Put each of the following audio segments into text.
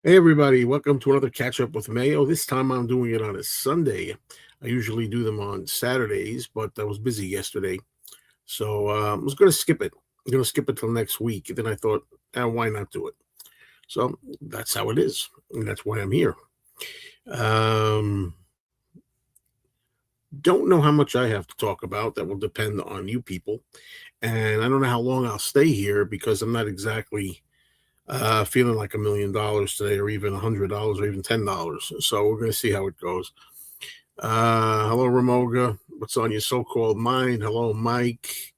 Hey everybody, welcome to another catch up with Mayo. This time I'm doing it on a Sunday. I usually do them on Saturdays, but I was busy yesterday. So I was going to skip it. I'm going to skip it till next week. And then I thought, why not do it? So that's how it is. And that's why I'm here. Um, don't know how much I have to talk about. That will depend on you people. And I don't know how long I'll stay here because I'm not exactly feeling like $1 million today, or even $100, or even $10. So we're going to see how it goes. Hello, Ramoga. What's on your so-called mind? Hello, Mike.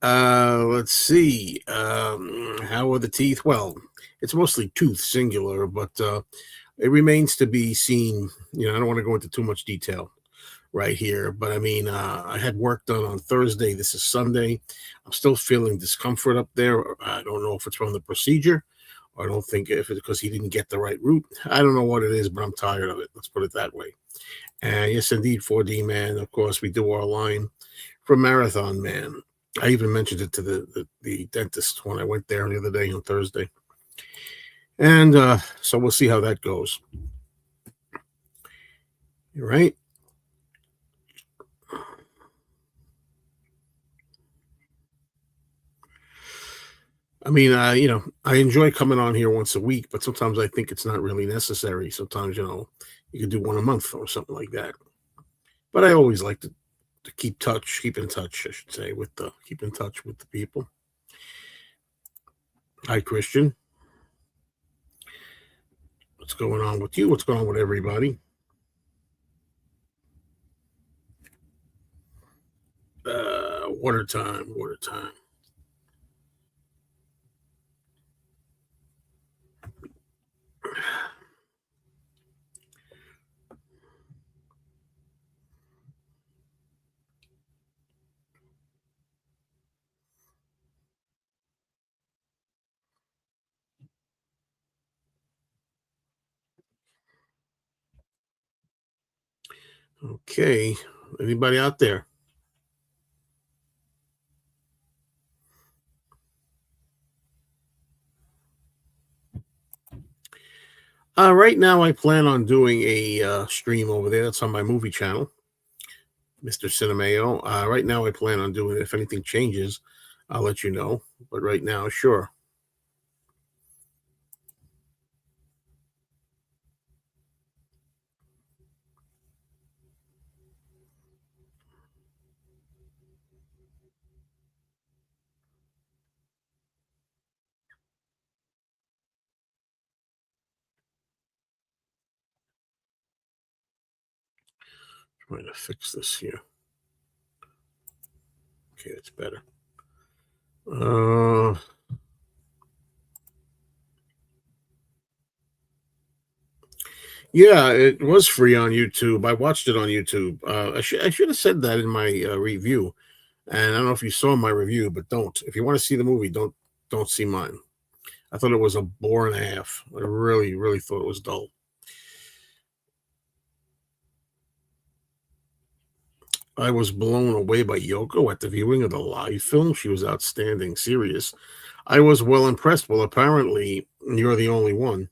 Let's see. How are the teeth? Well, it's mostly tooth singular, but it remains to be seen. I don't want to go into too much detail right here, but I mean, I had work done on Thursday. This is Sunday. I'm still feeling discomfort up there. I don't know if it's from the procedure. I don't think if it's because he didn't get the right route. I don't know what it is, but I'm tired of it. Let's put it that way. And yes, indeed, 4D man. Of course, we do our line for Marathon Man. I even mentioned it to the dentist when I went there the other day on Thursday. And so we'll see how that goes. You're right. I mean, I enjoy coming on here once a week, but sometimes I think it's not really necessary. Sometimes, you could do one a month or something like that. But I always like to keep in touch, I should say, keep in touch with the people. Hi, Christian. What's going on with you? What's going on with everybody? Water time, water time. Okay. Anybody out there? Right now, I plan on doing a stream over there. That's on my movie channel, Mr. Cinemayo. Right now, I plan on doing it. If anything changes, I'll let you know. But right now, sure. Trying to fix this here. Okay, that's better. Uh, yeah, it was free on YouTube. I watched it on YouTube. I should have said that in my review. And I don't know if you saw my review, but don't. If you want to see the movie, don't see mine. I thought it was a bore and a half. I really, really thought it was dull. I was blown away by Yoko at the viewing of the live film. She was outstanding, serious. I was well impressed. Well, apparently you're the only one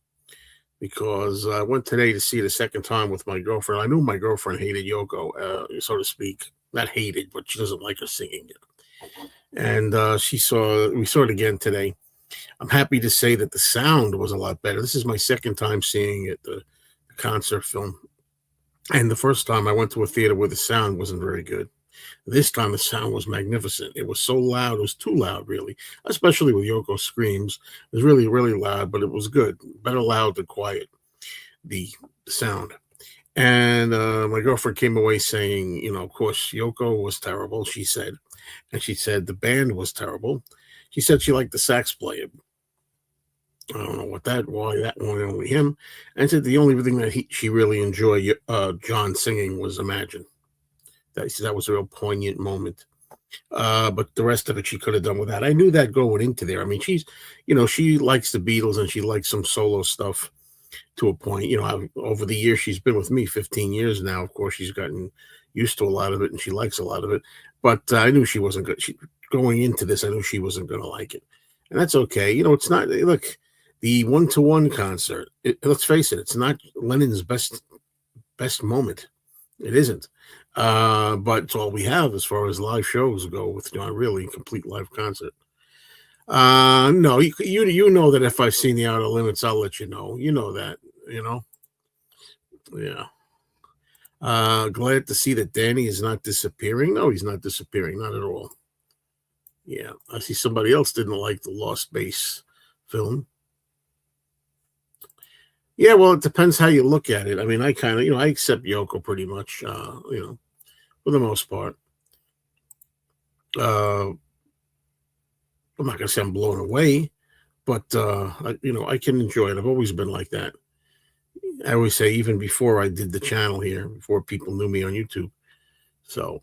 because I went today to see it a second time with my girlfriend. I knew my girlfriend hated Yoko, so to speak. Not hated, but she doesn't like her singing. And we saw it again today. I'm happy to say that the sound was a lot better. This is my second time seeing it, the concert film. And the first time I went to a theater where the sound wasn't very good. This time the sound was magnificent. It was so loud, it was too loud, really, especially with Yoko's screams. It was really, really loud, but it was good. Better loud than quiet, the sound. And my girlfriend came away saying, of course, Yoko was terrible, she said. And she said the band was terrible. She said she liked the sax player. I don't know why that one, only him. And said the only thing that she really enjoyed John singing was Imagine. That was a real poignant moment. But the rest of it she could have done with that. I knew that going into there. I mean, she likes the Beatles and she likes some solo stuff to a point. Over the years, she's been with me 15 years now. Of course, she's gotten used to a lot of it and she likes a lot of it. But I knew she wasn't good. Going into this, I knew she wasn't going to like it. And that's okay. It's not, look, The one-to-one concert. Let's face it, it's not Lennon's best moment. It isn't. But it's all we have as far as live shows go with not really complete live concert. No, you know that if I've seen the Outer Limits, I'll let you know. You know that, you know. Yeah. Glad to see that Danny is not disappearing. No, he's not disappearing, not at all. Yeah, I see somebody else didn't like the Lost Base film. Yeah, well, it depends how you look at it. I mean, I kind of, I accept Yoko pretty much, for the most part. I'm not gonna say I'm blown away, but I can enjoy it. I've always been like that. I always say, even before I did the channel here, before people knew me on YouTube. So,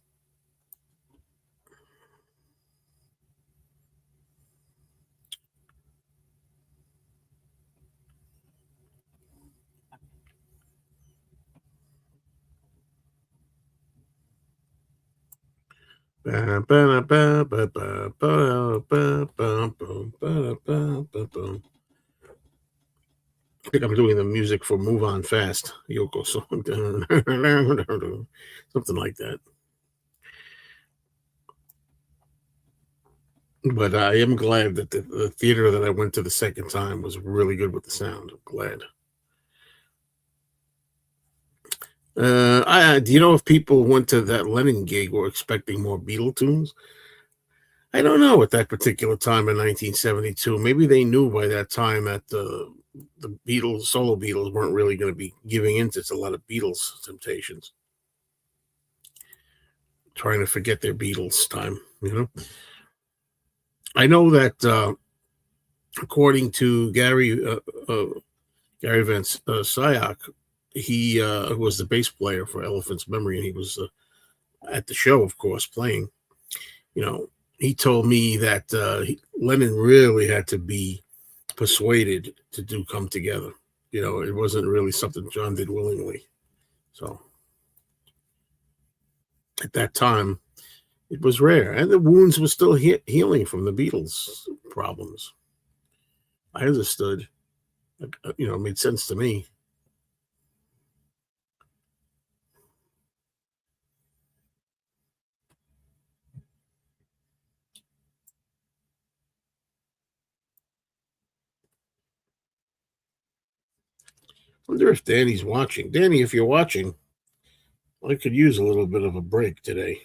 I think I'm doing the music for "Move On Fast," Yoko song, something like that. But I am glad that the theater that I went to the second time was really good with the sound. I'm glad. Do you know if people who went to that Lennon gig were expecting more Beatle tunes? I don't know at that particular time in 1972. Maybe they knew by that time that the Beatles, solo Beatles, weren't really going to be giving into a lot of Beatles temptations, trying to forget their Beatles time. I know that according to Gary Van Syak, he was the bass player for Elephant's Memory, and he was at the show, of course, playing. You know, he told me that Lennon really had to be persuaded to do "Come Together." It wasn't really something John did willingly. So at that time, it was rare, and the wounds were still healing from the Beatles' problems. I understood. It made sense to me. Wonder if Danny's watching. Danny, if you're watching, I could use a little bit of a break today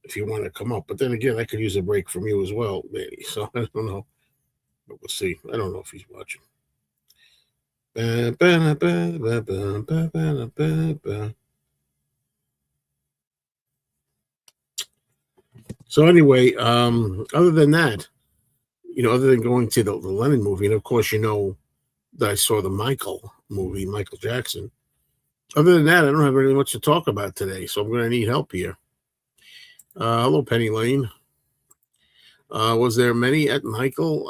if you want to come up. But then again, I could use a break from you as well, Danny. So I don't know. But we'll see. I don't know if he's watching. So anyway, other than that, other than going to the Lennon movie, and of course, that I saw the Michael movie, Michael Jackson. Other than that, I don't have really much to talk about today, so I'm going to need help here. Hello, Penny Lane. Was there many at Michael?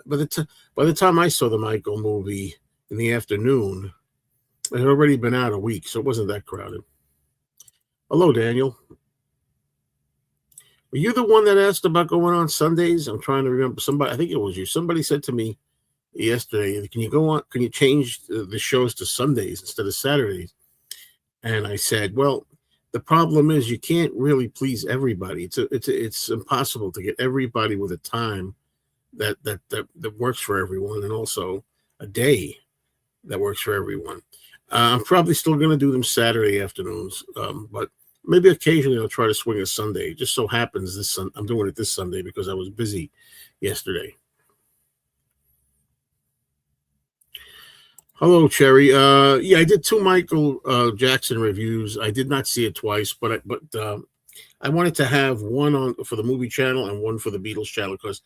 By the time I saw the Michael movie in the afternoon, it had already been out a week, so it wasn't that crowded. Hello, Daniel. Were you the one that asked about going on Sundays? I'm trying to remember. I think it was you. Somebody said to me yesterday, "Can you go on? Can you change the shows to Sundays instead of Saturdays?" And I said, "Well, the problem is you can't really please everybody. It's impossible to get everybody with a time that works for everyone, and also a day that works for everyone. I'm probably still going to do them Saturday afternoons, but maybe occasionally I'll try to swing a Sunday. It just so happens I'm doing it this Sunday because I was busy yesterday." Hello, Cherry. Yeah, I did two Michael Jackson reviews. I did not see it twice, but I wanted to have one on for the movie channel and one for the Beatles channel because,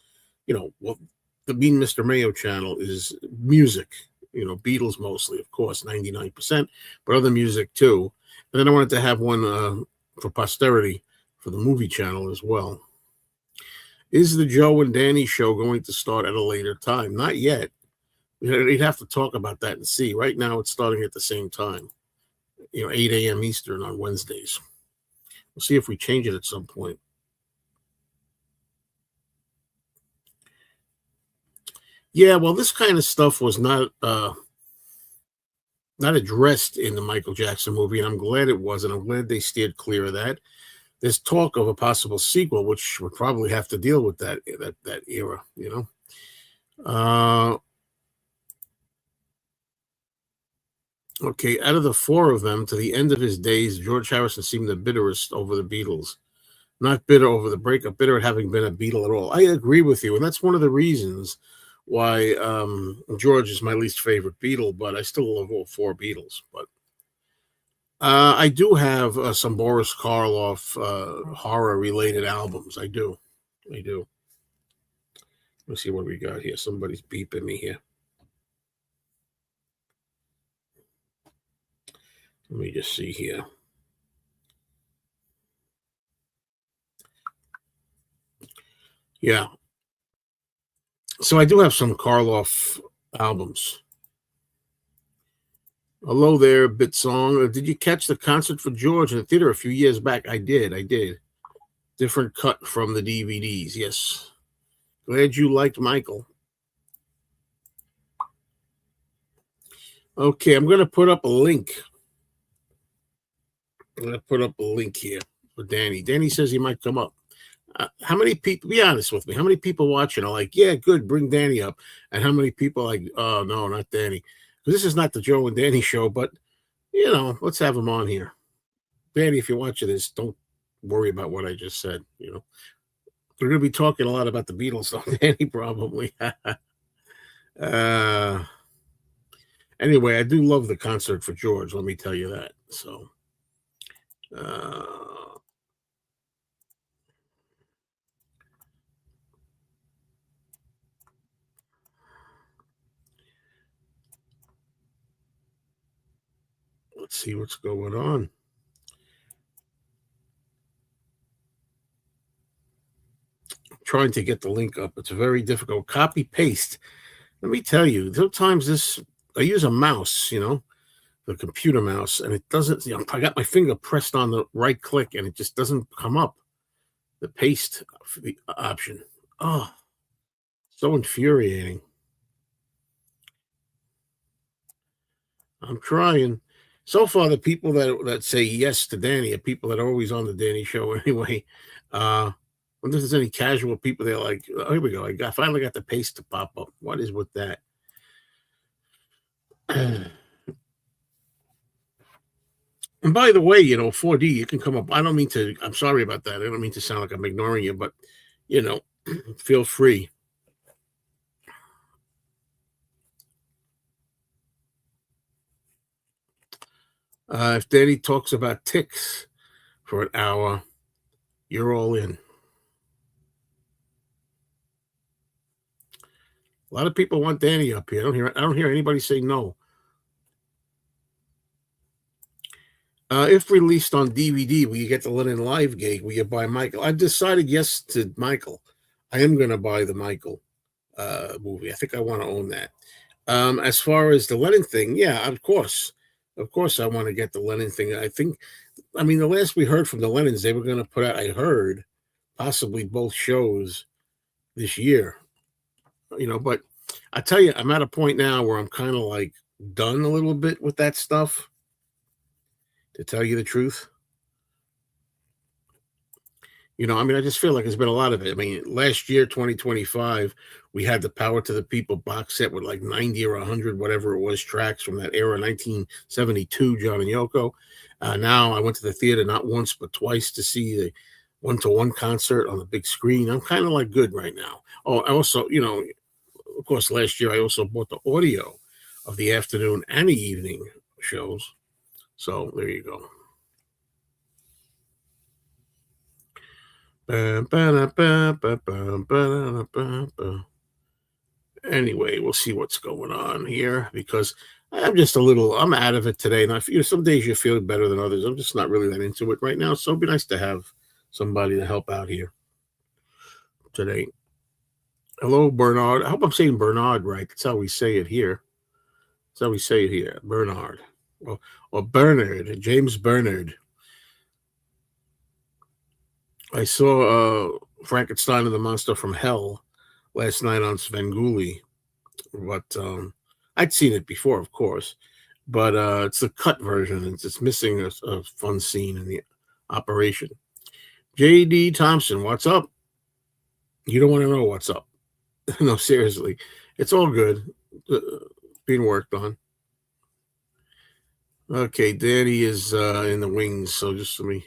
the Bean Mr. Mayo channel is music. Beatles mostly, of course, 99%, but other music too. And then I wanted to have one for posterity for the movie channel as well. Is the Joe and Danny show going to start at a later time? Not yet. We'd have to talk about that and see. Right now, it's starting at the same time, 8 a.m. Eastern on Wednesdays. We'll see if we change it at some point. Yeah, well, this kind of stuff was not addressed in the Michael Jackson movie, and I'm glad it wasn't. I'm glad they steered clear of that. There's talk of a possible sequel, which would probably have to deal with that era. Okay, out of the four of them, to the end of his days, George Harrison seemed the bitterest over the Beatles. Not bitter over the breakup, bitter at having been a Beatle at all. I agree with you, and that's one of the reasons why George is my least favorite Beatle, but I still love all four Beatles. But I do have some Boris Karloff horror-related albums. I do. I do. Let's see what we got here. Somebody's beeping me here. Let me just see here. Yeah. So I do have some Karloff albums. Hello there, Bit Song. Did you catch the concert for George in the theater a few years back? I did. I did. Different cut from the DVDs. Yes. Glad you liked Michael. Okay, I'm going to put up a link. I'm going to put up a link here for Danny. Danny says he might come up. How many people, be honest with me, how many people watching are like, yeah, good, bring Danny up? And how many people are like, oh, no, not Danny? Because this is not the Joe and Danny show, but, let's have him on here. Danny, if you're watching this, don't worry about what I just said. We're going to be talking a lot about the Beatles, though, Danny, probably. uh, anyway, I do love the concert for George, let me tell you that. So, uh, let's see what's going on. Trying to get the link up. It's very difficult. Copy paste. Let me tell you, sometimes I use a mouse, the computer mouse, and it doesn't, I got my finger pressed on the right click and it just doesn't come up. The paste for the option. Oh, so infuriating. I'm trying. So far, the people that say yes to Danny are people that are always on the Danny show anyway. I wonder if there's any casual people there like, oh, here we go. Finally got the paste to pop up. What is with that? And by the way, 4D, you can come up. I'm sorry about that. I don't mean to sound like I'm ignoring you, but, you know, feel free. If Danny talks about ticks for an hour, you're all in. A lot of people want Danny up here. I don't hear anybody say no. If released on DVD, will you get the Lennon Live gig? Will you buy Michael? I've decided yes to Michael. I am going to buy the Michael movie. I think I want to own that. As far as the Lennon thing, yeah, of course. Of course, I want to get the Lennon thing. The last we heard from the Lennons, they were going to put out, I heard, possibly both shows this year. But I tell you, I'm at a point now where I'm kind of like done a little bit with that stuff, to tell you the truth. I just feel like there's been a lot of it. Last year, 2025, we had the Power to the People box set with like 90 or 100, whatever it was, tracks from that era, 1972, John and Yoko. Now I went to the theater not once, but twice to see the one-to-one concert on the big screen. I'm kind of like good right now. Oh, I also, of course, last year I also bought the audio of the afternoon and the evening shows. So there you go. Anyway, we'll see what's going on here because I'm out of it today. And some days you feel better than others. I'm just not really that into it right now. So it'd be nice to have somebody to help out here today. Hello, Bernard. I hope I'm saying Bernard right. That's how we say it here. That's how we say it here. Bernard. Or Bernard. James Bernard. I saw Frankenstein and the Monster from Hell last night on Svengoolie. but I'd seen it before, of course. But it's a cut version. It's missing a fun scene in the operation. J.D. Thompson, what's up? You don't want to know what's up. No, seriously. It's all good. Being worked on. Okay, Danny is in the wings, so just let me.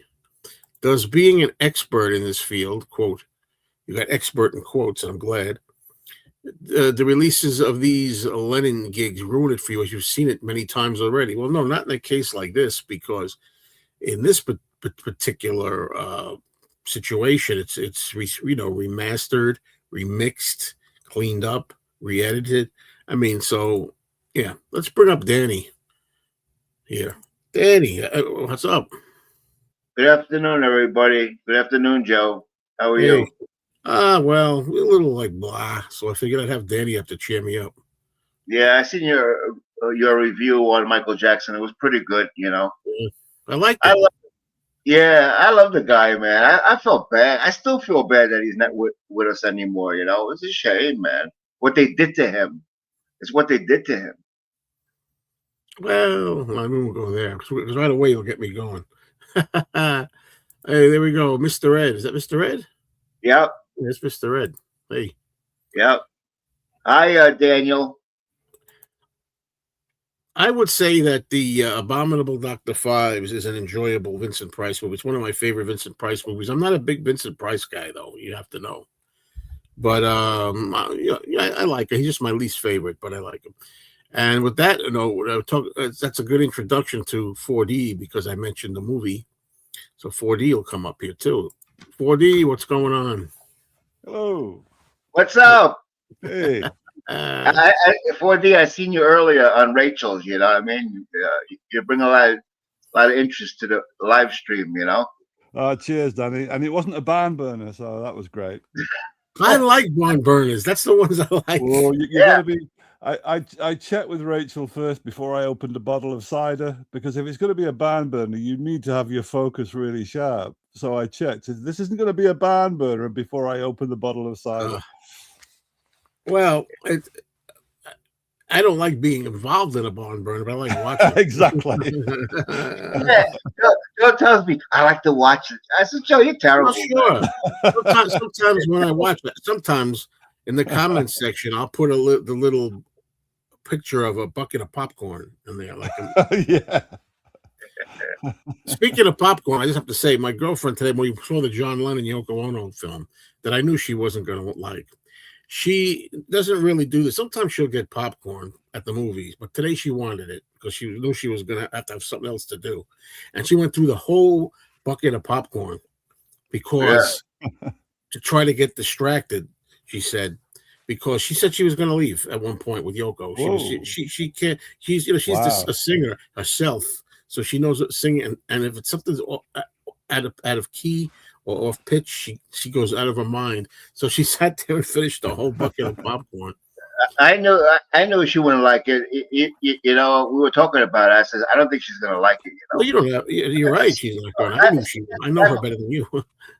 Does being an expert in this field, quote, you got expert in quotes, I'm glad. The releases of these Lennon gigs ruin it for you as you've seen it many times already. Well, no, not in a case like this, because in this particular situation, it's remastered, remixed, cleaned up, re-edited. I mean, so yeah, let's bring up Danny here. Danny, what's up? Good afternoon, everybody. Good afternoon, Joe. How are you? Well, a little like blah. So I figured I'd have Danny up to cheer me up. Yeah, I seen your review on Michael Jackson. It was pretty good, Yeah, I liked it. I love the guy, man. I felt bad. I still feel bad that he's not with us anymore. It's a shame, man. What they did to him. It's what they did to him. Well, I won't go there because right away you'll get me going. Hey, there we go, Mr. Ed. Is that Mr. Ed? Yep. Yes, Mr. Ed. Hey. Yep. Hi, Daniel. I would say that the Abominable Dr. Fives is an enjoyable Vincent Price movie. It's one of my favorite Vincent Price movies. I'm not a big Vincent Price guy, though. You have to know. But I like it. He's just my least favorite, but I like him. And with that, that's a good introduction to 4D because I mentioned the movie. So 4D will come up here too. 4D, what's going on? Hello. What's up? Hey. 4D, I seen you earlier on Rachel's. You know what I mean? You bring a lot of interest to the live stream. Cheers, Danny. And it wasn't a barn burner, so that was great. I like barn burners. That's the ones I like. Well, you gotta be. I checked with Rachel first before I opened a bottle of cider because if it's going to be a barn burner, you need to have your focus really sharp. So I checked. This isn't going to be a barn burner before I open the bottle of cider. Well, I don't like being involved in a barn burner, but I like watching. Exactly. Joe tells me I like to watch it. I said, Joe, you're terrible. Well, sure. Sometimes when I watch it, sometimes in the comments section, I'll put the little picture of a bucket of popcorn in there. Yeah. Speaking of popcorn, I just have to say, my girlfriend today, when we saw the John Lennon Yoko Ono film that I knew she wasn't going to like, she doesn't really do this. Sometimes she'll get popcorn at the movies, but today she wanted it because she knew she was going to have something else to do. And she went through the whole bucket of popcorn because to try to get distracted, she said, because she said she was going to leave at one point with Yoko. She can't. She's just a singer herself, so she knows what singing. And if it's something's out of key or off pitch, she goes out of her mind. So she sat there and finished the whole bucket of popcorn. I know she wouldn't like it. We were talking about it. I said, I don't think she's going to like it. Well, you don't have. You're right. She's not going. I knew she. I know her better than you.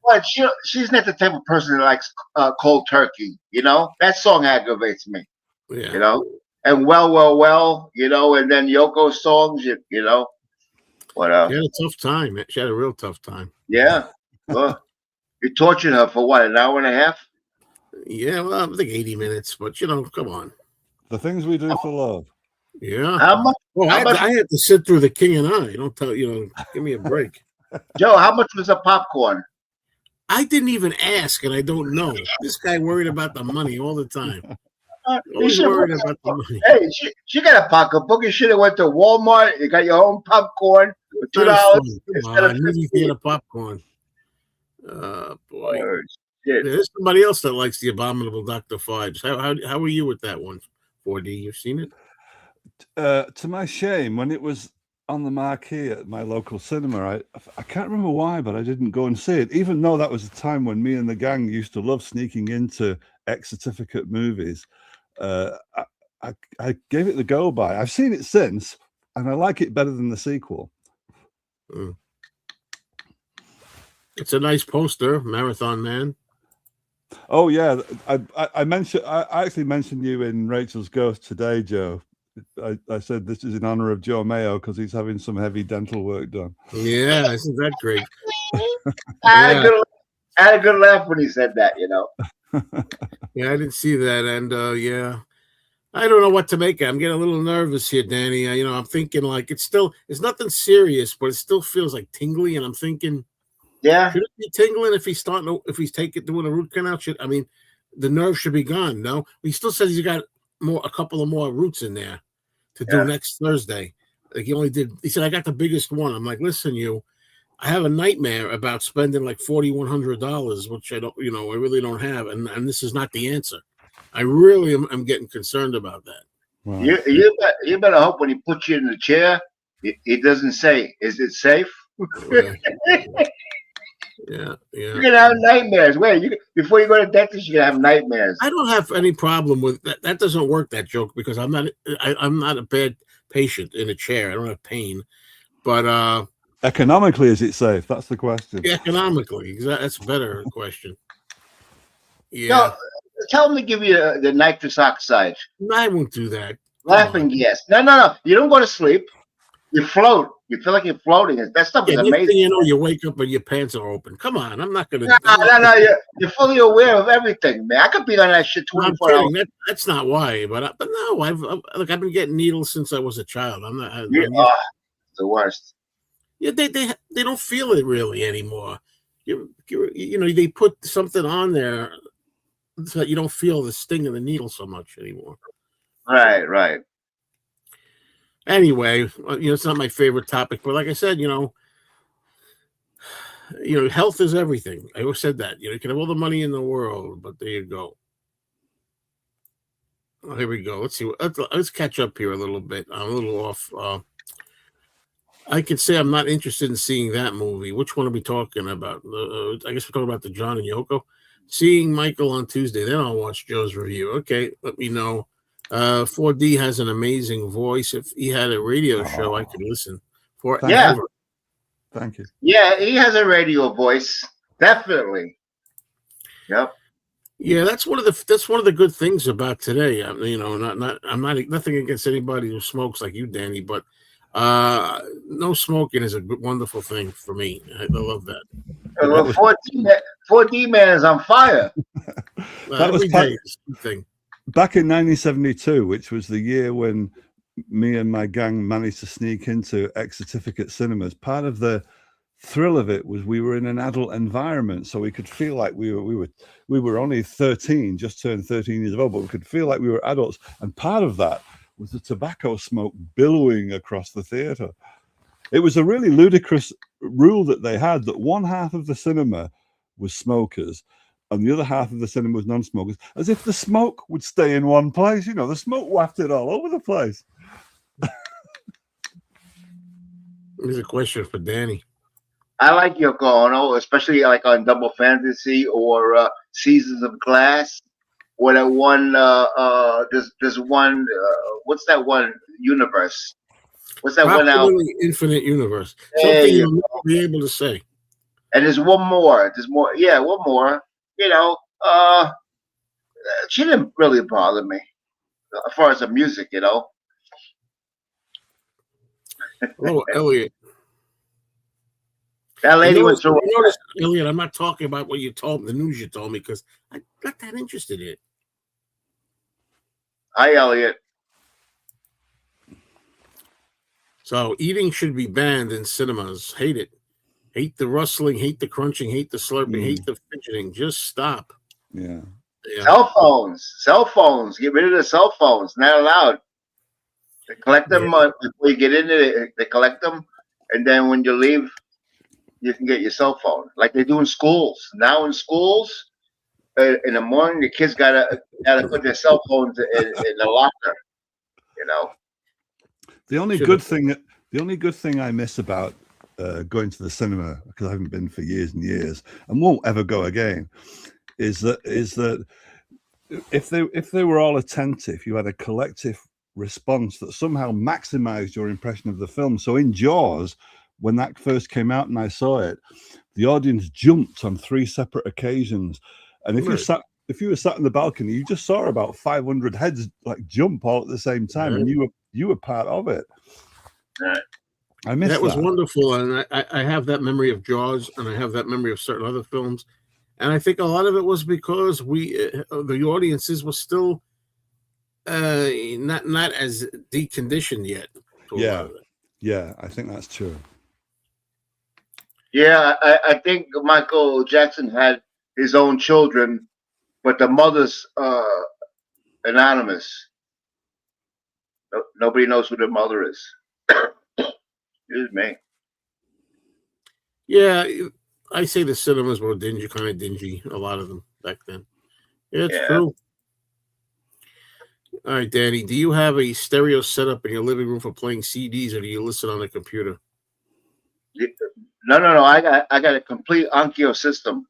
Well, she's not the type of person that likes cold turkey. That song aggravates me. Yeah. And well. And then Yoko's songs. What? She had a tough time. She had a real tough time. Yeah. Well, you tortured her for what? An hour and a half? Yeah, well, I think 80 minutes, but come on. The things we do for love. Yeah. How much? I had to sit through The King and I. Don't tell give me a break. Joe, how much was the popcorn? I didn't even ask, and I don't know. This guy worried about the money all the time. Always worried about the money. Hey, she got a pocketbook. You should have went to Walmart. You got your own popcorn for $2 instead of movie theater popcorn. Boy. Oh, shit. There's somebody else that likes the Abominable Dr. Fives. How are you with that one? 4D, you've seen it? To my shame, when it was on the marquee at my local cinema, I can't remember why, but I didn't go and see it, even though that was a time when me and the gang used to love sneaking into X-certificate movies. I gave it the go by. I've seen it since, and I like it better than the sequel. It's a nice poster, Marathon Man. Oh yeah, I mentioned I actually mentioned you in Rachel's Ghost today, Joe. I said this is in honor of Joe Mayo because he's having some heavy dental work done. Yeah, isn't that great? I had a Yeah, good, I had a good laugh when he said that. You know. yeah, I didn't see that, and yeah, I don't know what to make of it. I'm getting a little nervous here, Danny. I'm thinking like it's nothing serious, but it still feels like tingly, and I'm thinking, Yeah. should it be tingling if he's doing a root canal? The nerve should be gone? No, he still says he's got a couple of more roots in there to do Yeah. next Thursday. Like he said, I got the biggest one. I'm like, listen, I have a nightmare about spending like $4,100, which I really don't have, and this is not the answer. I really am getting concerned about that. Right. You better hope when he puts you in the chair, it doesn't say, "Is it safe?" Yeah, yeah. You're gonna have nightmares. Before you go to the dentist, you're gonna have nightmares. I don't have any problem with that. That doesn't work, that joke, because I'm not a bad patient in a chair. I don't have pain, but economically, is it safe? That's the question. economically, that's a better question. Yeah, No, tell him to give you the nitrous oxide. I won't do that. Laughing gas. No. You don't go to sleep. You float. You feel like you're floating. That stuff is Next amazing. thing you know, you wake up and your pants are open. Come on, I'm not gonna. No. You're fully aware of everything, man. I could be on that shit 24 hours. That's not why, but no, I've been getting needles since I was a child. I'm not. It's the worst. Yeah, they don't feel it really anymore. They put something on there so that you don't feel the sting of the needle so much anymore. Right. Anyway, it's not my favorite topic, but like I said, health is everything. I always said that. You can have all the money in the world, but there you go. Oh, here we go. Let's see. Let's catch up here a little bit. I'm a little off. I could say I'm not interested in seeing that movie. Which one are we talking about? I guess we're talking about the John and Yoko. Seeing Michael on Tuesday. Then I'll watch Joe's review. Okay, let me know. 4D has an amazing voice. If he had a radio show, I could listen forever. Yeah. Thank you. Yeah, he has a radio voice. Definitely. Yep. Yeah, that's one of the good things about today. I'm not nothing against anybody who smokes like you, Danny, but no smoking is a wonderful thing for me. I love that. 4D man is on fire. That was thing. Back in 1972, which was the year when me and my gang managed to sneak into X-Certificate cinemas. Part of the thrill of it was we were in an adult environment, so we could feel like we were only 13, just turned 13 years old, but we could feel like we were adults. And part of that was the tobacco smoke billowing across the theater. It was a really ludicrous rule that they had, that one half of the cinema was smokers and the other half of the cinema was non-smokers, as if the smoke would stay in one place. The smoke wafted all over the place. Here's a question for Danny. I like Yoko Ono, especially like on Double Fantasy or Seasons of Glass, or that one. There's one. What's that one universe? What's that one out? Infinite Universe. Something you'll never be able to say. And there's one more. There's more. Yeah, one more. She didn't really bother me as far as the music. Hello, Elliot. That lady was so. Elliot, I'm not talking about what you told me, the news you told me, because I'm not that interested in it. Hi, Elliot. So eating should be banned in cinemas. Hate it. Hate the rustling, hate the crunching, hate the slurping, hate the fidgeting. Just stop. Yeah. Cell phones. Get rid of the cell phones. Not allowed. They collect them before you get into it. They collect them, and then when you leave, you can get your cell phone, like they do in schools. Now in schools, in the morning, the kids gotta put their cell phones in the locker. The only good thing I miss about going to the cinema, because I haven't been for years and years and won't ever go again, is that if they were all attentive, you had a collective response that somehow maximized your impression of the film. So in Jaws, when that first came out and I saw it, the audience jumped on 3 separate occasions And if Right. you were sat in the balcony, you just saw about 500 heads like jump all at the same time, and you were part of it. Right. I miss That was that. wonderful, and I have that memory of Jaws, and I have that memory of certain other films, and I think a lot of it was because the audiences were still not as deconditioned yet to a lot Yeah, of it. yeah, I think that's true. Yeah, I think Michael Jackson had his own children, but the mother's anonymous. Nobody knows who the mother is. Excuse me. Yeah, I say the cinemas were dingy, kind of dingy. A lot of them back then. Yeah, it's Yeah. true. All right, Danny, do you have a stereo setup in your living room for playing CDs, or do you listen on a computer? No. I got a complete Onkyo system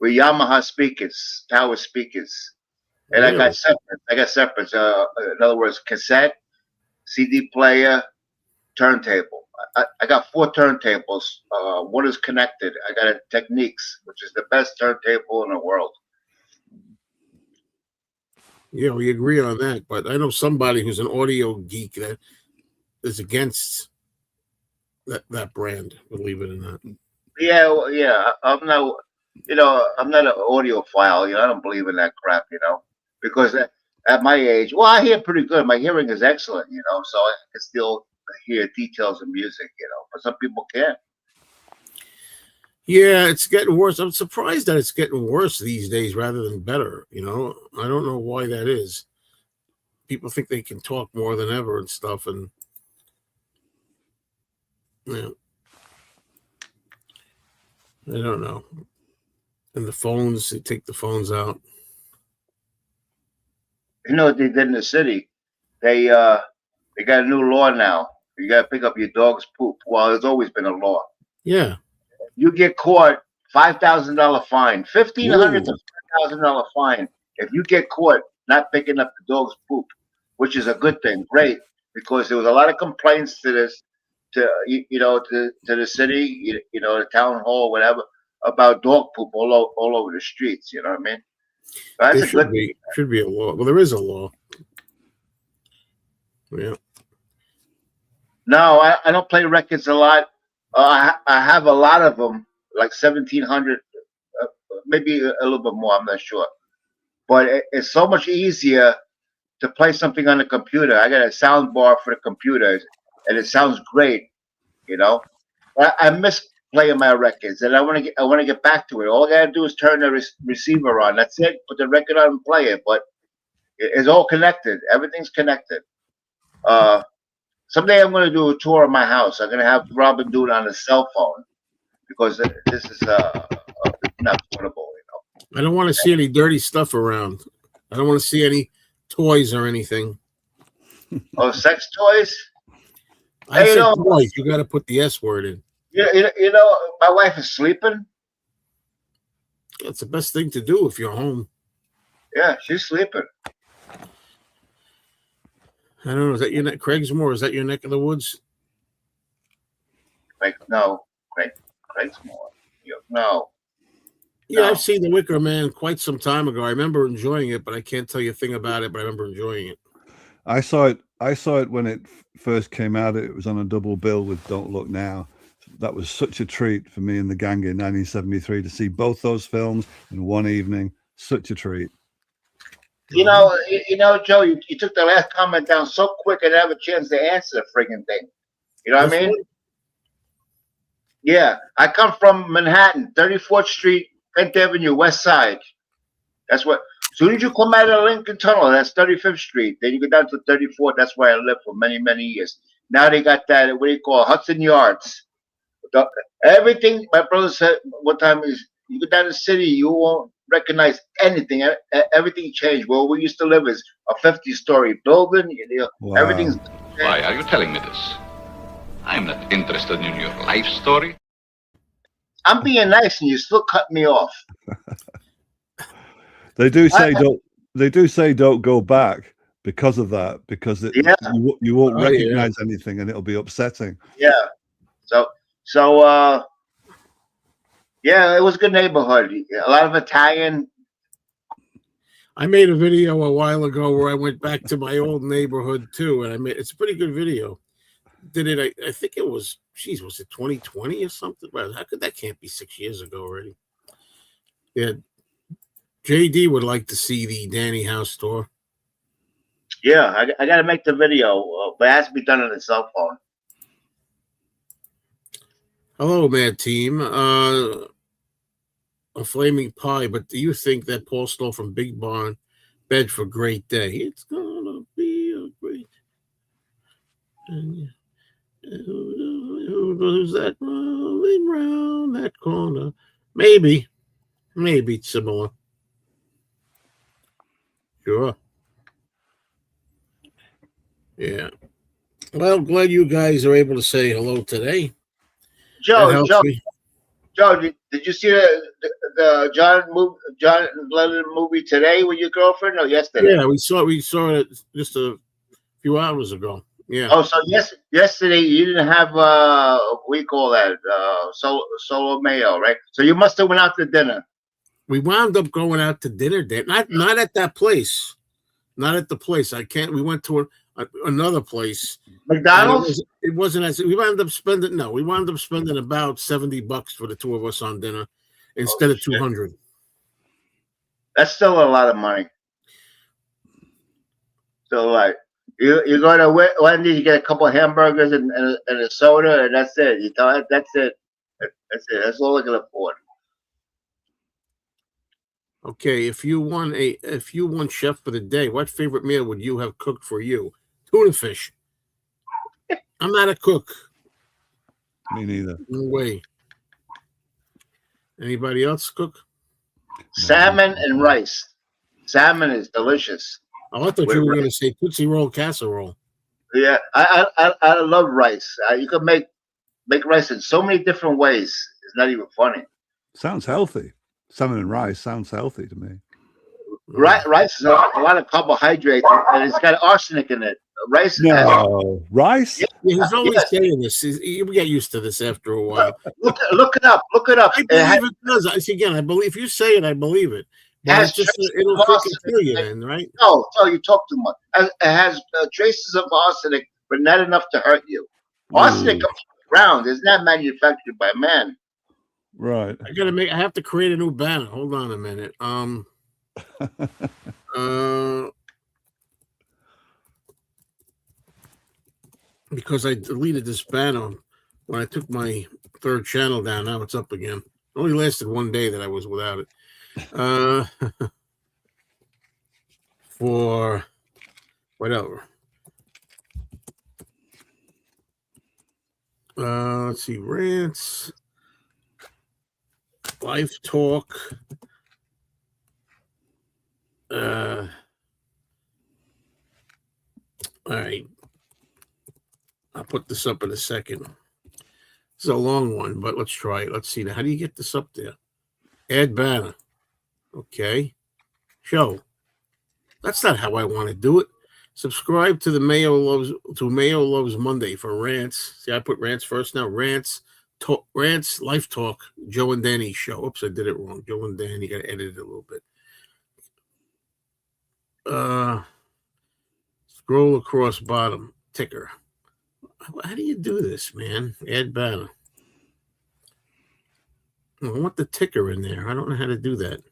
with Yamaha speakers, tower speakers, and I got Really? separates. In other words, cassette, CD player, turntable. I got 4 turntables. One is connected. I got a Techniques, which is the best turntable in the world. Yeah, we agree on that. But I know somebody who's an audio geek that is against that brand, believe it or not. Yeah, yeah. I'm not, I'm not an audiophile. I don't believe in that crap. Because at my age, well, I hear pretty good. My hearing is excellent. So I can still hear details of music. But some people can't. Yeah, it's getting worse. I'm surprised that it's getting worse these days rather than better. I don't know why that is. People think they can talk more than ever and stuff, and yeah, I don't know. And the phones, they take the phones out. You know what they did in the city? They got a new law now. You got to pick up your dog's poop. Well, there's always been a law. Yeah. You get caught, $5,000 fine, $1,500 to Ooh. $5,000 fine if you get caught not picking up the dog's poop, which is a good thing. Great, because there was a lot of complaints to this, to the city, the town hall, whatever, about dog poop all over the streets. You know what I mean? So that's There a good thing. should be a law. Well, there is a law. Yeah. No, I don't play records a lot. I have a lot of them, like 1,700, maybe a little bit more. I'm not sure, but it's so much easier to play something on the computer. I got a sound bar for the computer, and it sounds great. You know, I miss playing my records, and I want to get back to it. All I gotta do is turn the receiver on. That's it. Put the record on and play it. But it's all connected. Everything's connected. Someday I'm going to do a tour of my house. I'm going to have Robin do it on his cell phone because this is not portable. I don't want to see any dirty stuff around. I don't want to see any toys or anything. Oh, sex toys? I said toys. You got to put the S word in. My wife is sleeping. That's the best thing to do if you're home. Yeah, she's sleeping. I don't know. Is that your neck, Craigsmore? Is that your neck of the woods? No, Craigsmore. No. Yeah, I've seen The Wicker Man quite some time ago. I remember enjoying it, but I can't tell you a thing about it. But I remember enjoying it. I saw it when it first came out. It was on a double bill with Don't Look Now. That was such a treat for me and the gang in 1973 to see both those films in one evening. Such a treat. You know, Joe, you took the last comment down so quick I didn't have a chance to answer the friggin' thing. You know what I mean? Yeah, I come from Manhattan, 34th Street, 10th Avenue, West Side. That's what. As soon as you come out of the Lincoln Tunnel, that's 35th Street. Then you go down to 34th. That's where I lived for many, many years. Now they got that, what do you call it, Hudson Yards. Everything, my brother said one time, is you go down the city, you won't recognize anything. Everything changed. Where we used to live is a 50-story building. Wow. Everything's. Why are you telling me this? I'm not interested in your life story. I'm being nice, and you still cut me off. They do say don't go back because of that, because you won't recognize anything, and it'll be upsetting. Yeah. So yeah, it was a good neighborhood. A lot of Italian, I made a video a while ago where I went back to my old neighborhood too, and it's a pretty good video. Did it? I think it was. Geez, was it 2020 or something? Well, how could that can't be 6 years ago already? Yeah, JD would like to see the Danny House tour. Yeah, I got to make the video, but it has to be done on a cell phone. Hello, Mad Team. A flaming pie, but do you think that Paul stole from Big Barn bed for Great Day? It's gonna be a great. Who's that rolling round that corner? Maybe it's similar. Sure. Yeah. Well, glad you guys are able to say hello today. Joe, Me. Joe, did you see the John Lennon movie today with your girlfriend or yesterday? Yeah, we saw it just a few hours ago. Yeah. Oh, so yesterday you didn't have what do you call that? Solo Mayo, right? So you must have went out to dinner. We wound up going out to dinner. Not at that place. Not at the place. We went to another place. McDonald's? It wasn't as we wound up spending. No, we wound up spending about $70 for the two of us on dinner instead of 200. That's still a lot of money. So like you go to Wendy's, you get a couple of hamburgers and a soda, and that's it. You thought that's it. That's it. That's all I can afford. Okay, if you won chef for the day, what favorite meal would you have cooked for you? Tuna fish. I'm not a cook. Me neither. No way. Anybody else cook? Salmon and rice. Salmon is delicious. Oh, I thought you were going to say Tootsie Roll casserole. Yeah, I love rice. You can make rice in so many different ways. It's not even funny. Sounds healthy. Salmon and rice sounds healthy to me. Rice is a lot of carbohydrates, and it's got arsenic in it. Rice. Rice? Yeah, he's always saying this. You get used to this after a while. Look it up. Look it up. I believe it does. Again, I believe if you say it, I believe it. But it's just it'll freaking kill you then, right? No, you talk too much. It has traces of arsenic, but not enough to hurt you. Arsenic comes from the ground. It's not manufactured by man. Right. I have to create a new banner. Hold on a minute. Because I deleted this banner when I took my third channel down. Now it's up again. It only lasted one day that I was without it. For whatever. Let's see, rants, life talk. All right. I'll put this up in a second. This is a long one, but let's try it. Let's see. Now, how do you get this up there? Add banner. Okay. Show. That's not how I want to do it. Subscribe to the Mayo Loves Monday for rants. See, I put rants first now. Rants, life talk, Joe and Danny show. Oops, I did it wrong. Joe and Danny, got to edit it a little bit. Scroll across bottom ticker. How do you do this, man? Add banner. I want the ticker in there. I don't know how to do that.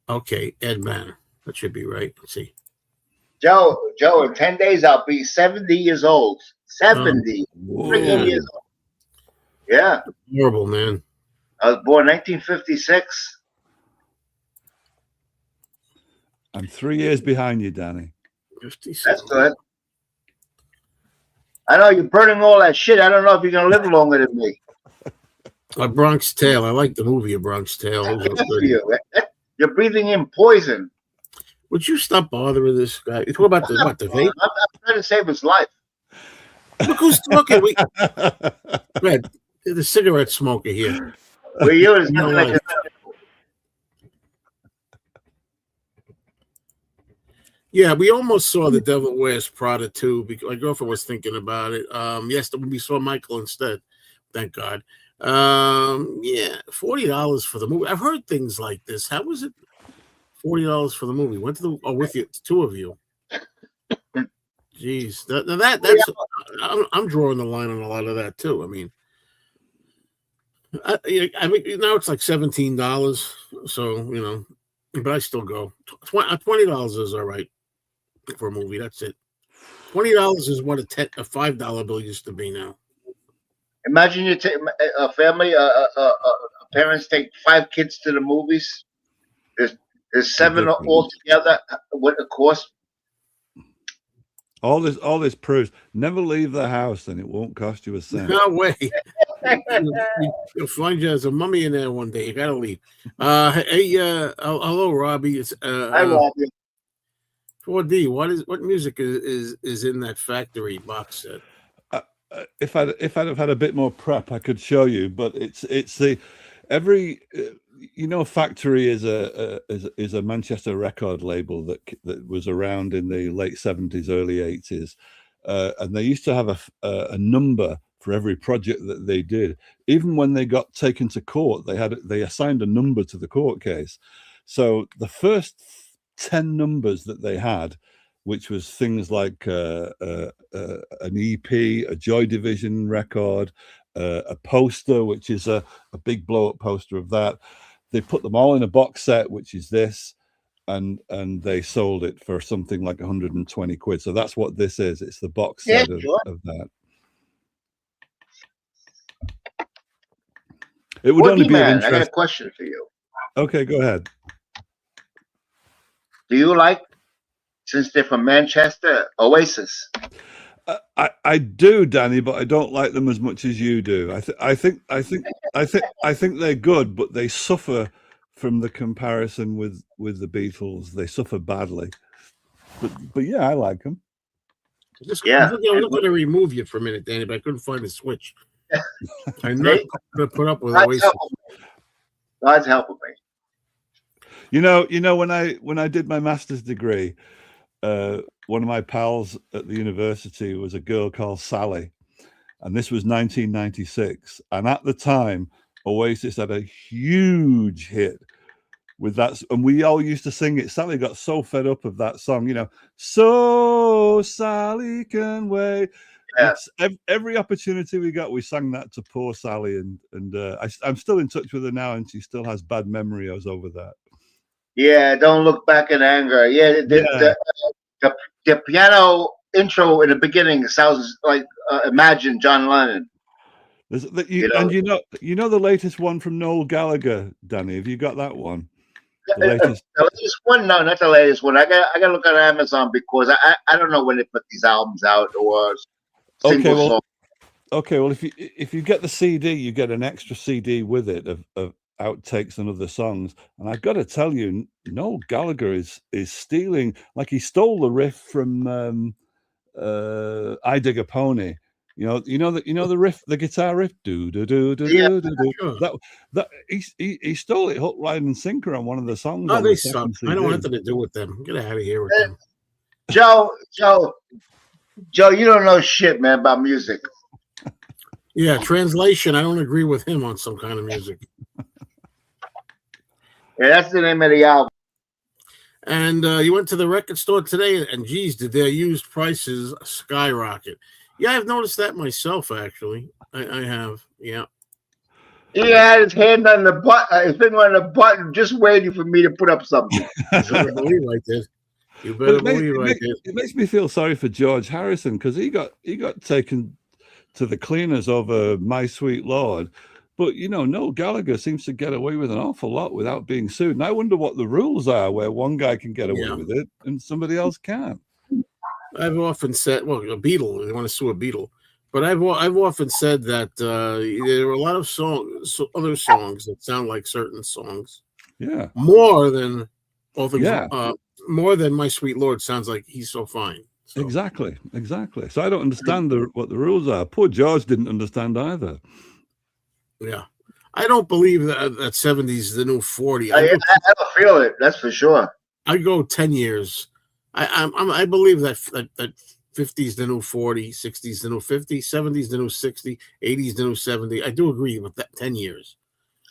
Okay, add banner. That should be right. Let's see. Joe, in 10 days I'll be 70 years old. 70 freaking years old. Yeah. Horrible, man. I was born 1956. I'm 3 years behind you, Danny. 57. That's good. I know you're burning all that shit. I don't know if you're gonna live longer than me. A Bronx Tale. I like the movie A Bronx Tale. You're breathing in poison. Would you stop bothering this guy? What about the vape? I'm trying to save his life. Look who's talking. Red, the cigarette smoker here. Well, you is like yeah, we almost saw The Devil Wears Prada too. Because my girlfriend was thinking about it. Yes, we saw Michael instead. Thank God. Yeah, $40 for the movie. I've heard things like this. How was it? $40 for the movie. Went to the with you, two of you. Jeez, I'm drawing the line on a lot of that too. I mean, now it's like $17, so but I still go. $20 is all right for a movie. That's it. $20 is what a $5 bill used to be now. Imagine you take a family, parents take 5 kids to the movies. There's 7 altogether. What the cost? All this proves never leave the house, and it won't cost you a cent. No way. You'll find you as a mummy in there one day. You gotta leave. Hey, hello, Robbie. It's Hi, Robbie. 4D. What music is in that factory box set? If I'd have had a bit more prep, I could show you. But it's the every Factory is a Manchester record label that was around in the late 70s, early 80s, and they used to have a number for every project that they did. Even when they got taken to court, they assigned a number to the court case. So the first 10 numbers that they had, which was things like an EP, a Joy Division record, a poster, which is a big blow-up poster of that. They put them all in a box set, which is this, and they sold it for something like 120 quid. So that's what this is. It's the box set of that. It would only be of interest. I got a question for you. Okay, go ahead. Do you like, since they're from Manchester, Oasis? I do, Danny, but I don't like them as much as you do. I think they're good, but they suffer from the comparison with the Beatles. They suffer badly. But yeah, I like them. I'm going to remove you for a minute, Danny, but I couldn't find the switch. I'm not going to put up with Oasis. God's helping me. When I did my master's degree, one of my pals at the university was a girl called Sally, and this was 1996. And at the time, Oasis had a huge hit with that, and we all used to sing it. Sally got so fed up of that song, so Sally can wait. Yeah. Every opportunity we got, we sang that to poor Sally, and I'm still in touch with her now, and she still has bad memories over that. Yeah, don't look back in anger. Yeah, the piano intro in the beginning sounds like Imagine John Lennon. And the latest one from Noel Gallagher, Danny. Have you got that one? The latest one? No, not the latest one. I got to look on Amazon because I don't know when they put these albums out or single songs. Okay, well, if you get the CD, you get an extra CD with it of outtakes and other songs. And I've got to tell you, Noel Gallagher is stealing, like he stole the riff from I Dig a Pony. The riff, the guitar riff, do do do do do do. That he stole it hook, line, and sinker on one of the songs. Oh, they suck. I don't want nothing to do with them. Get out of here with them. Joe, you don't know shit, man, about music. Yeah, translation. I don't agree with him on some kind of music. Yeah, that's the name of the album. And you went to the record store today, and geez, did their used prices skyrocket? Yeah, I've noticed that myself. Actually, I have. Yeah. He had his hand on the button, his finger on the button, just waiting for me to put up something. You better believe I did. You better believe I did. It makes me feel sorry for George Harrison because he got taken to the cleaners over My Sweet Lord. But, Noel Gallagher seems to get away with an awful lot without being sued. And I wonder what the rules are where one guy can get away with it and somebody else can't. I've often said, well, a Beatle, they want to sue a Beatle. But I've often said that there are a lot of other songs that sound like certain songs. Yeah. More than more than My Sweet Lord sounds like He's So Fine. So. Exactly. So I don't understand what the rules are. Poor George didn't understand either. Yeah, I don't believe that 70s is the new 40. I don't feel it. That's for sure. I go 10 years. I believe that 50s the new 40, 60s the new 50, 70s the new 60, 80s the new 70. I do agree with that. 10 years.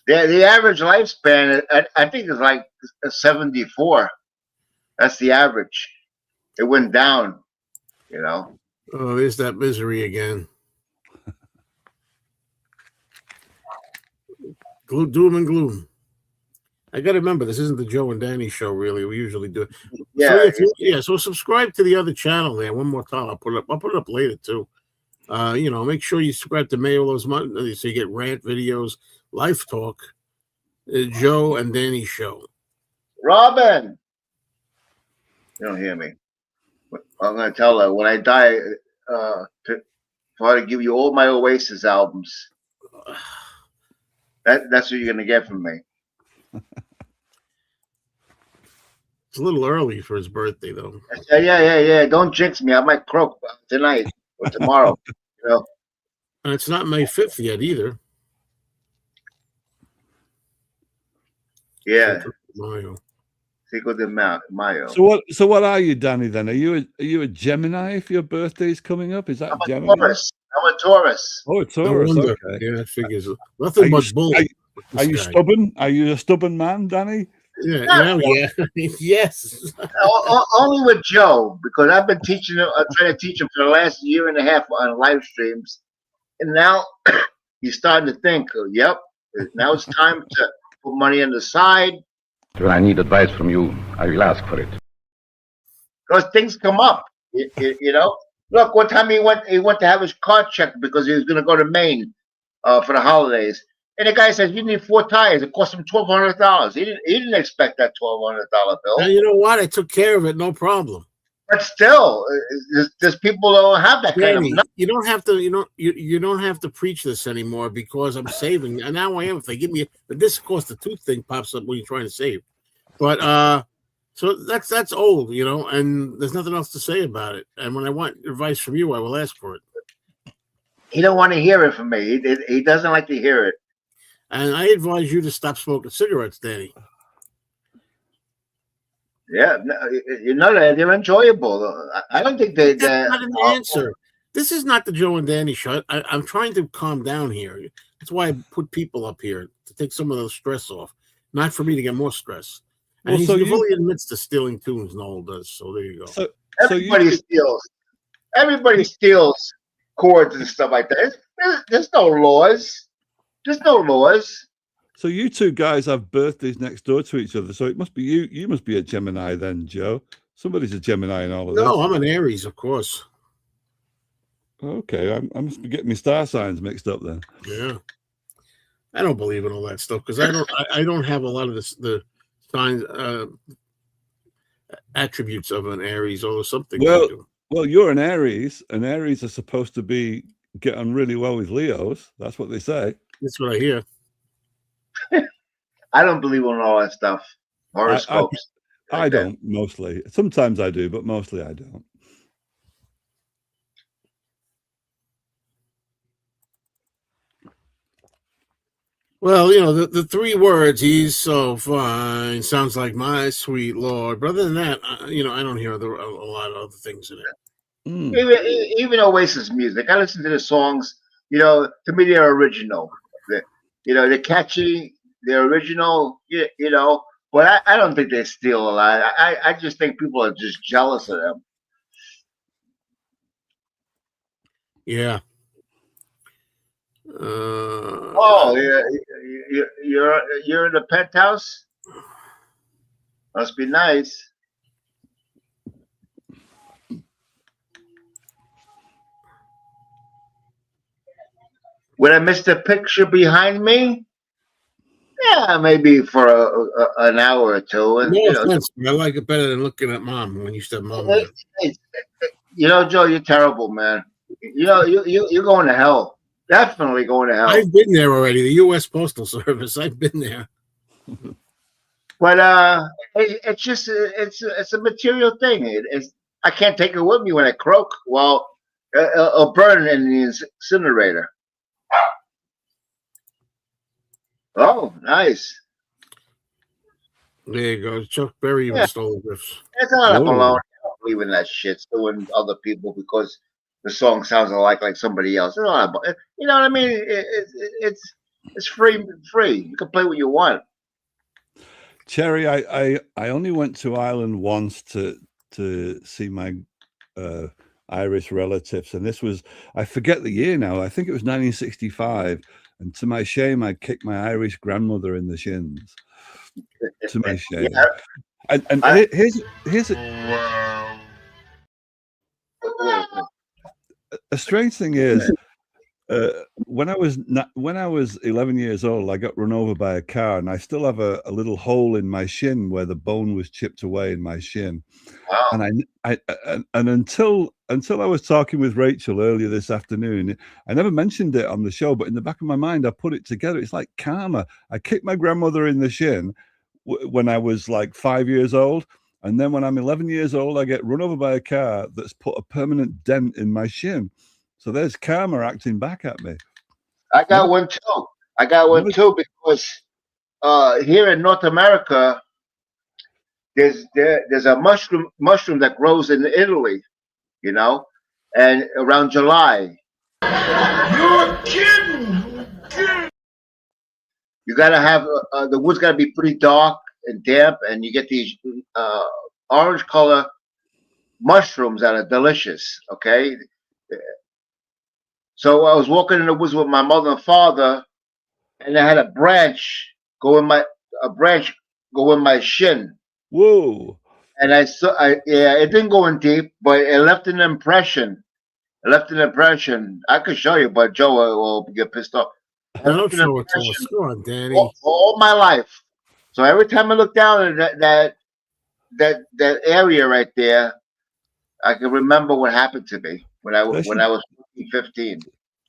The average lifespan, I think, is like 74. That's the average. It went down, you know. Oh, there's that misery again. Doom and gloom. I got to remember, this isn't the Joe and Danny show, really. We usually do it. Yeah, So subscribe to the other channel there. One more time, I'll put it up later too. Make sure you subscribe to Mayo Loves Mutton so you get rant videos, life talk, Joe and Danny show. Robin, you don't hear me. I'm gonna tell her when I die, for her to give you all my Oasis albums. That's what you're gonna get from me. It's a little early for his birthday, though. Yeah. Don't jinx me. I might croak tonight or tomorrow. You know. And it's not May 5th yet either. Yeah. Mayo. Cinco de Mayo. So what are you, Danny? Then are you a Gemini? If your birthday's coming up, is that I'm a Gemini? Taurus. I'm a Taurus. Oh, a Taurus. No wonder. Okay. Yeah, that figures. Nothing but bull. Are you stubborn? Are you a stubborn man, Danny? Yeah. Yes. Only with Joe, because I've been teaching him. I'm trying to teach him for the last year and a half on live streams, and now he's starting to think. Yep, now it's time to put money on the side. When I need advice from you, I will ask for it. Because things come up, you know. Look, one time he went to have his car checked because he was going to go to Maine for the holidays, and the guy says you need 4 tires. It cost him $1,200. He didn't expect that $1,200 bill. Now, you know what? I took care of it, no problem. But still, there's people who don't have that kind of money. You don't have to. You don't have to preach this anymore because I'm saving, and now I am. If they give me this cost the tooth thing pops up when you're trying to save, but so that's old, and there's nothing else to say about it. And when I want advice from you, I will ask for it. He don't want to hear it from me. He doesn't like to hear it. And I advise you to stop smoking cigarettes, Danny. Yeah, they're enjoyable. I don't think that's not an answer. This is not the Joe and Danny show. I'm trying to calm down here. That's why I put people up here to take some of the stress off, not for me to get more stress. And he fully admits to stealing tunes. Noel does. So there you go. Everybody steals. Everybody steals chords and stuff like that. There's no laws. There's no laws. So you two guys have birthdays next door to each other. So it must be you. You must be a Gemini then, Joe. Somebody's a Gemini in all of this. No, I'm an Aries, of course. Okay, I must be getting my star signs mixed up then. Yeah, I don't believe in all that stuff because I don't have a lot of the signs attributes of an Aries or something. Well, you're an Aries, and Aries are supposed to get on really well with Leos. That's what they say. That's what I hear. I don't believe in all that stuff. Horoscopes. I don't mostly. Sometimes I do, but mostly I don't. Well, the 3 words, he's so fine, sounds like my sweet Lord. But other than that, I don't hear a lot of other things in it. Even Oasis music, I listen to the songs, to me they're original. They're catchy, they're original, but I don't think they steal a lot. I just think people are just jealous of them. Yeah. You're in the penthouse? Must be nice. Would I miss the picture behind me? Yeah, maybe for an hour or two. And, no offense, I like it better than looking at Mom when you said Mom. Joe, you're terrible, man. You're going to hell. Definitely going to hell. I've been there already. The U.S. Postal Service. I've been there. But it's just it's a material thing. I can't take it with me when I croak. Well, it'll burn in the incinerator. Oh, nice. There you go. Chuck Berry even stole this. It's not up alone. I don't believe in that shit. Suing other people because the song sounds like somebody else. You know what I mean? It's free. You can play what you want. Cherry, I only went to Ireland once to see my Irish relatives, and this was, I forget the year now. I think it was 1965, and to my shame, I kicked my Irish grandmother in the shins. To my shame. Yeah. And here's a strange thing is, when I was 11 years old, I got run over by a car, and I still have a little hole in my shin where the bone was chipped away in my shin. Wow. And until I was talking with Rachel earlier this afternoon, I never mentioned it on the show, but in the back of my mind, I put it together. It's like karma. I kicked my grandmother in the shin when I was like 5 years old. And then when I'm 11 years old, I get run over by a car that's put a permanent dent in my shin. So there's karma acting back at me. I got one too. Because here in North America, there's a mushroom that grows in Italy, you know, and around July. You're kidding! You gotta have the wood's gotta be pretty dark and damp, and you get these orange color mushrooms that are delicious. Okay, so I was walking in the woods with my mother and father, and I had a branch go in my shin. Whoa! And it didn't go in deep, but it left an impression. I could show you, but Joe will get pissed off. Don't show it to us. Go on, Danny. All my life. So every time I look down at that area right there, I can remember what happened to me when I was 15.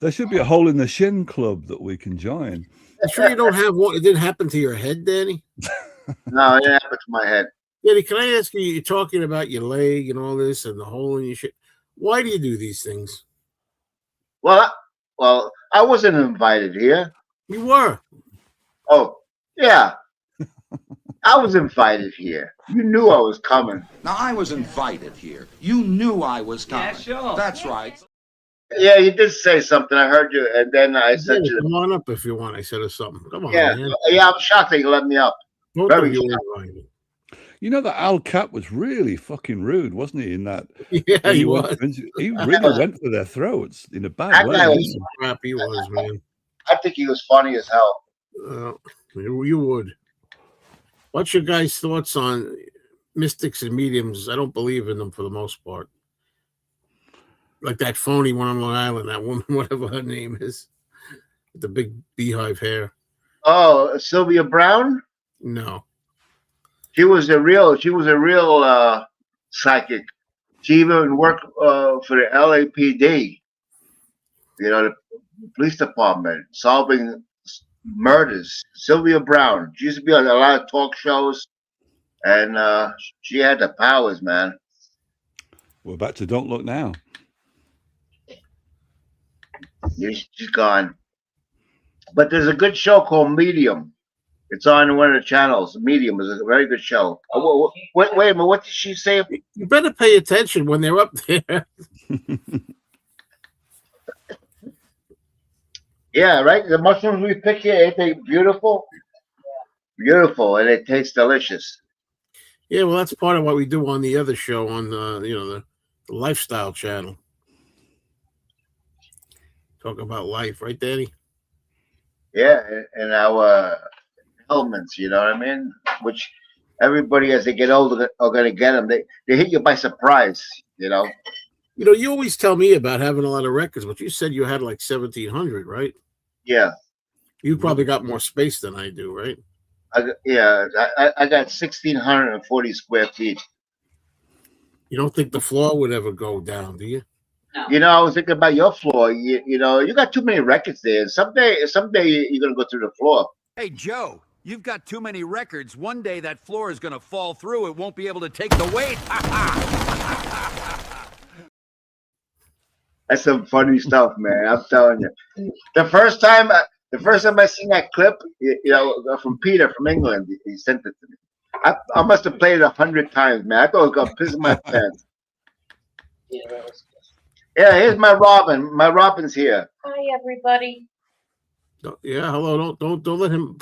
There should be a hole in the shin club that we can join. You sure you don't have one? It didn't happen to your head, Danny? No, it didn't happen to my head. Danny, can I ask you? You're talking about your leg and all this, and the hole in your shit. Why do you do these things? Well, I wasn't invited here. You were. Oh, yeah. I was invited here. You knew I was coming. Now, I was invited here. You knew I was coming. Yeah, sure. That's right. Yeah, you did say something. I heard you, and then I said Danny, to come on up if you want. I said or something. Come on, yeah, man. yeah. I'm shocked that you let me up. Both Very of you shocked. were invited. You know that Al Cap was really fucking rude, wasn't he? In that, Yeah, he was. He really went for their throats in a bad That way. guy Piece of crap he was, man. I think he was funny as hell. You would. What's your guys' thoughts on mystics and mediums? I don't believe in them for the most part. Like that phony one on Long Island, that woman, whatever her name is, with the big beehive hair. Oh, Sylvia Brown. No. She was a real psychic. She even worked for the LAPD, you know, the police department, solving murders. Sylvia Brown. She used to be on a lot of talk shows, and she had the powers, man. We're back to Don't Look Now. She's gone. But there's a good show called Medium. It's on one of the channels. Medium is a very good show. Wait a minute. What did she say? You better pay attention when they're up there. Yeah, right. The mushrooms we pick here, ain't they beautiful? Beautiful, and it tastes delicious. Yeah, well, that's part of what we do on the other show on the lifestyle channel. Talk about life, right, Danny? Yeah, and our elements, you know what I mean? Which everybody, as they get older, are going to get them. They hit you by surprise, you know? You know, you always tell me about having a lot of records, but you said you had like 1,700, right? Yeah. You probably got more space than I do, right? I got 1,640 square feet. You don't think the floor would ever go down, do you? You know, I was thinking about your floor. You know, you got too many records there. Someday you're going to go through the floor. Hey, Joe, you've got too many records. One day that floor is going to fall through. It won't be able to take the weight. That's some funny stuff, man. I'm telling you. The first time I seen that clip, you know, from Peter from England, he sent it to me. I must have played it 100 times, man. I thought it was going to piss my pants. Yeah, here's my Robin. My Robin's here. Hi, everybody. Yeah, hello. Don't let him,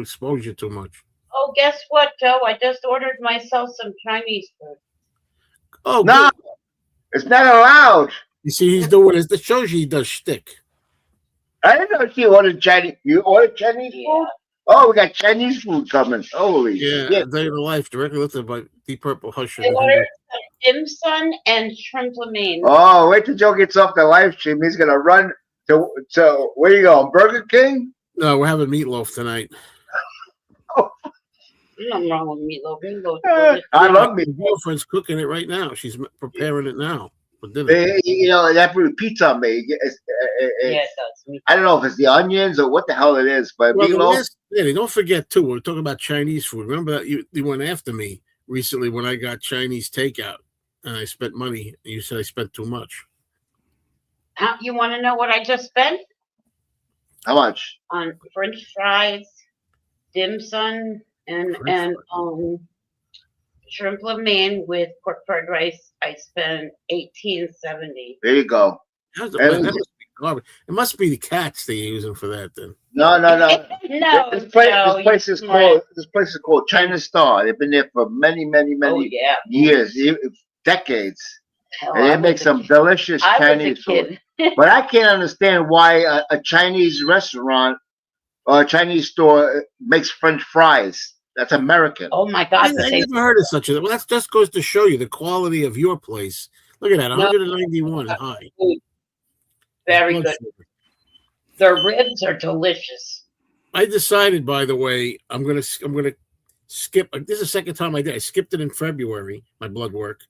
expose you too much. Oh, guess what, Joe? I just ordered myself some Chinese food. Oh, No, good. it's not allowed. You see, he's doing this. That shows you he does shtick. I didn't know she ordered Chinese. You ordered Chinese food? Oh, we got Chinese food coming. Holy Yeah, shit. Day of the Life, directly lifted by Deep Purple Hush. I ordered some dim sum and shrimp lamaine. Oh, wait till Joe gets off the live stream. He's gonna run to where you going? Burger King? No, we're having meatloaf tonight. Nothing wrong with meatloaf. Meatloaf. I love My meatloaf. girlfriend's cooking it right now. She's preparing it now for dinner. That pizza made. Yeah, it does. I don't know if it's the onions or what the hell it is, but Well, meatloaf. don't forget too. We're talking about Chinese food. Remember that you went after me recently when I got Chinese takeout and I spent money. And you said I spent too much. You want to know what I just spent How much? on French fries, dim sum, and shrimp lamaine with pork fried rice? I spent $18.70. There you go. That must be garbage. It must be the cats they're using for that then. No. No, This Joe, place is called China Star. They've been there for many years, decades. Hell, And they make some delicious Chinese food. But I can't understand why a Chinese restaurant or a Chinese store makes French fries. That's American. Oh my God! I never heard of such a thing. Well, that just goes to show you the quality of your place. Look at that, 191 high. Very good. Their ribs are delicious. I decided, by the way, I'm gonna skip. This is the second time I did. I skipped it in February, my blood work,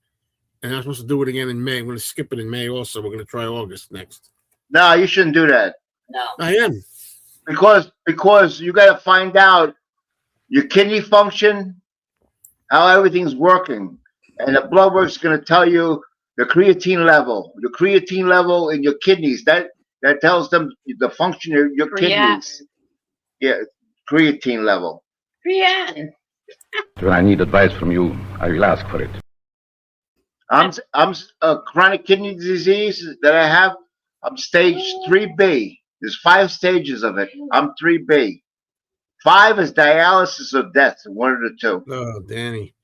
and I'm supposed to do it again in May. I'm gonna skip it in May also. We're gonna try August next. No, you shouldn't do that. No, I am. Because you got to find out your kidney function, how everything's working, and the blood work's going to tell you the creatine level in your kidneys. That tells them the function of your kidneys. Yeah, creatine level. Creatine. When I need advice from you, I will ask for it. I'm chronic kidney disease that I have. I'm stage 3B. There's 5 stages of it. I'm 3B. 5 is dialysis or death. One of the two. Oh, Danny.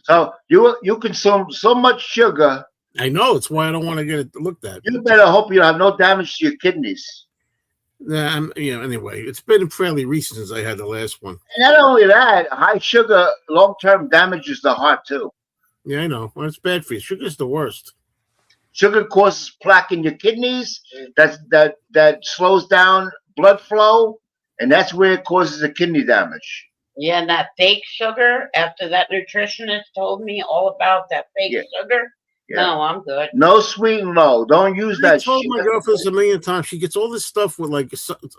So you consume so much sugar. I know. It's why I don't want to get it looked at. You better hope you have no damage to your kidneys. Nah, anyway, it's been fairly recent since I had the last one. And not only that, high sugar long-term damages the heart too. Yeah, I know. Well, it's bad for you. Sugar's the worst. Sugar causes plaque in your kidneys. That slows down blood flow, and that's where it causes the kidney damage. Yeah, and that fake sugar. After that nutritionist told me all about that fake sugar. Yeah. No, I'm good. No sweet and low. Don't use that. I told my girlfriend this a million times. She gets all this stuff with like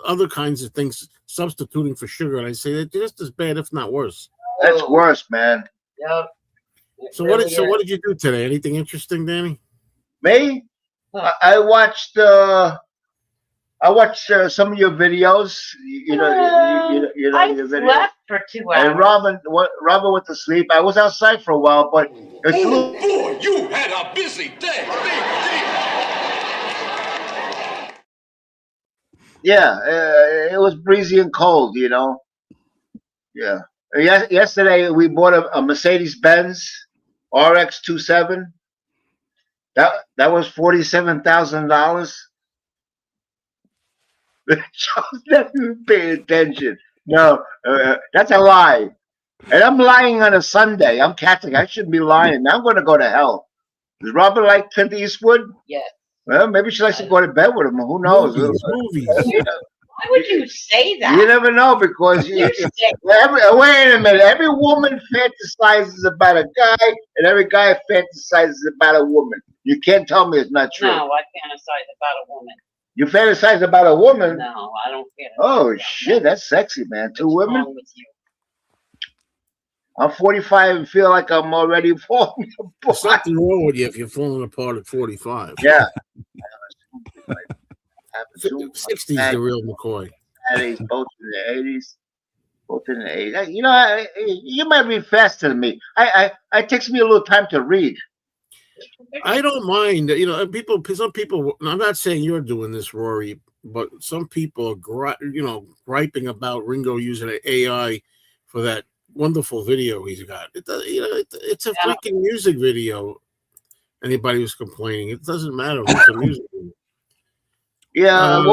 other kinds of things substituting for sugar, and I say that's just as bad, if not worse. That's worse, man. Yep. So what did you do today? Anything interesting, Danny? Me? I watched some of your videos. I slept for 2 hours. And Robin went to sleep. I was outside for a while, but boy, you had a busy day. Yeah, it was breezy and cold, Yeah. Yesterday we bought a Mercedes-Benz RX-27. That was $47,000. Joe's not even paying attention. No, that's a lie. And I'm lying on a Sunday. I'm Catholic. I shouldn't be lying. Now I'm going to go to hell. Does Robin like Clint Eastwood? Yes. Well, maybe she likes to go to bed with him. Who knows? Movies. Why would you say that? You never know because wait a minute. Every woman fantasizes about a guy, and every guy fantasizes about a woman. You can't tell me it's not true. No, I fantasize about a woman. You fantasize about a woman? No, I don't fantasize. Oh shit, that's sexy, man. 2 women. What's wrong with you? I'm 45 and feel like I'm already falling apart. There's something wrong with you if you're falling apart at 45. Yeah. 60's the real McCoy. Both in the 80s. Both in the 80s. You might read faster than me. It takes me a little time to read. I don't mind. Some people. I'm not saying you're doing this, Rory. but some people are griping about Ringo using an AI for that wonderful video he's got. It's a freaking music video. Anybody who's complaining, it doesn't matter who's the music video. Yeah,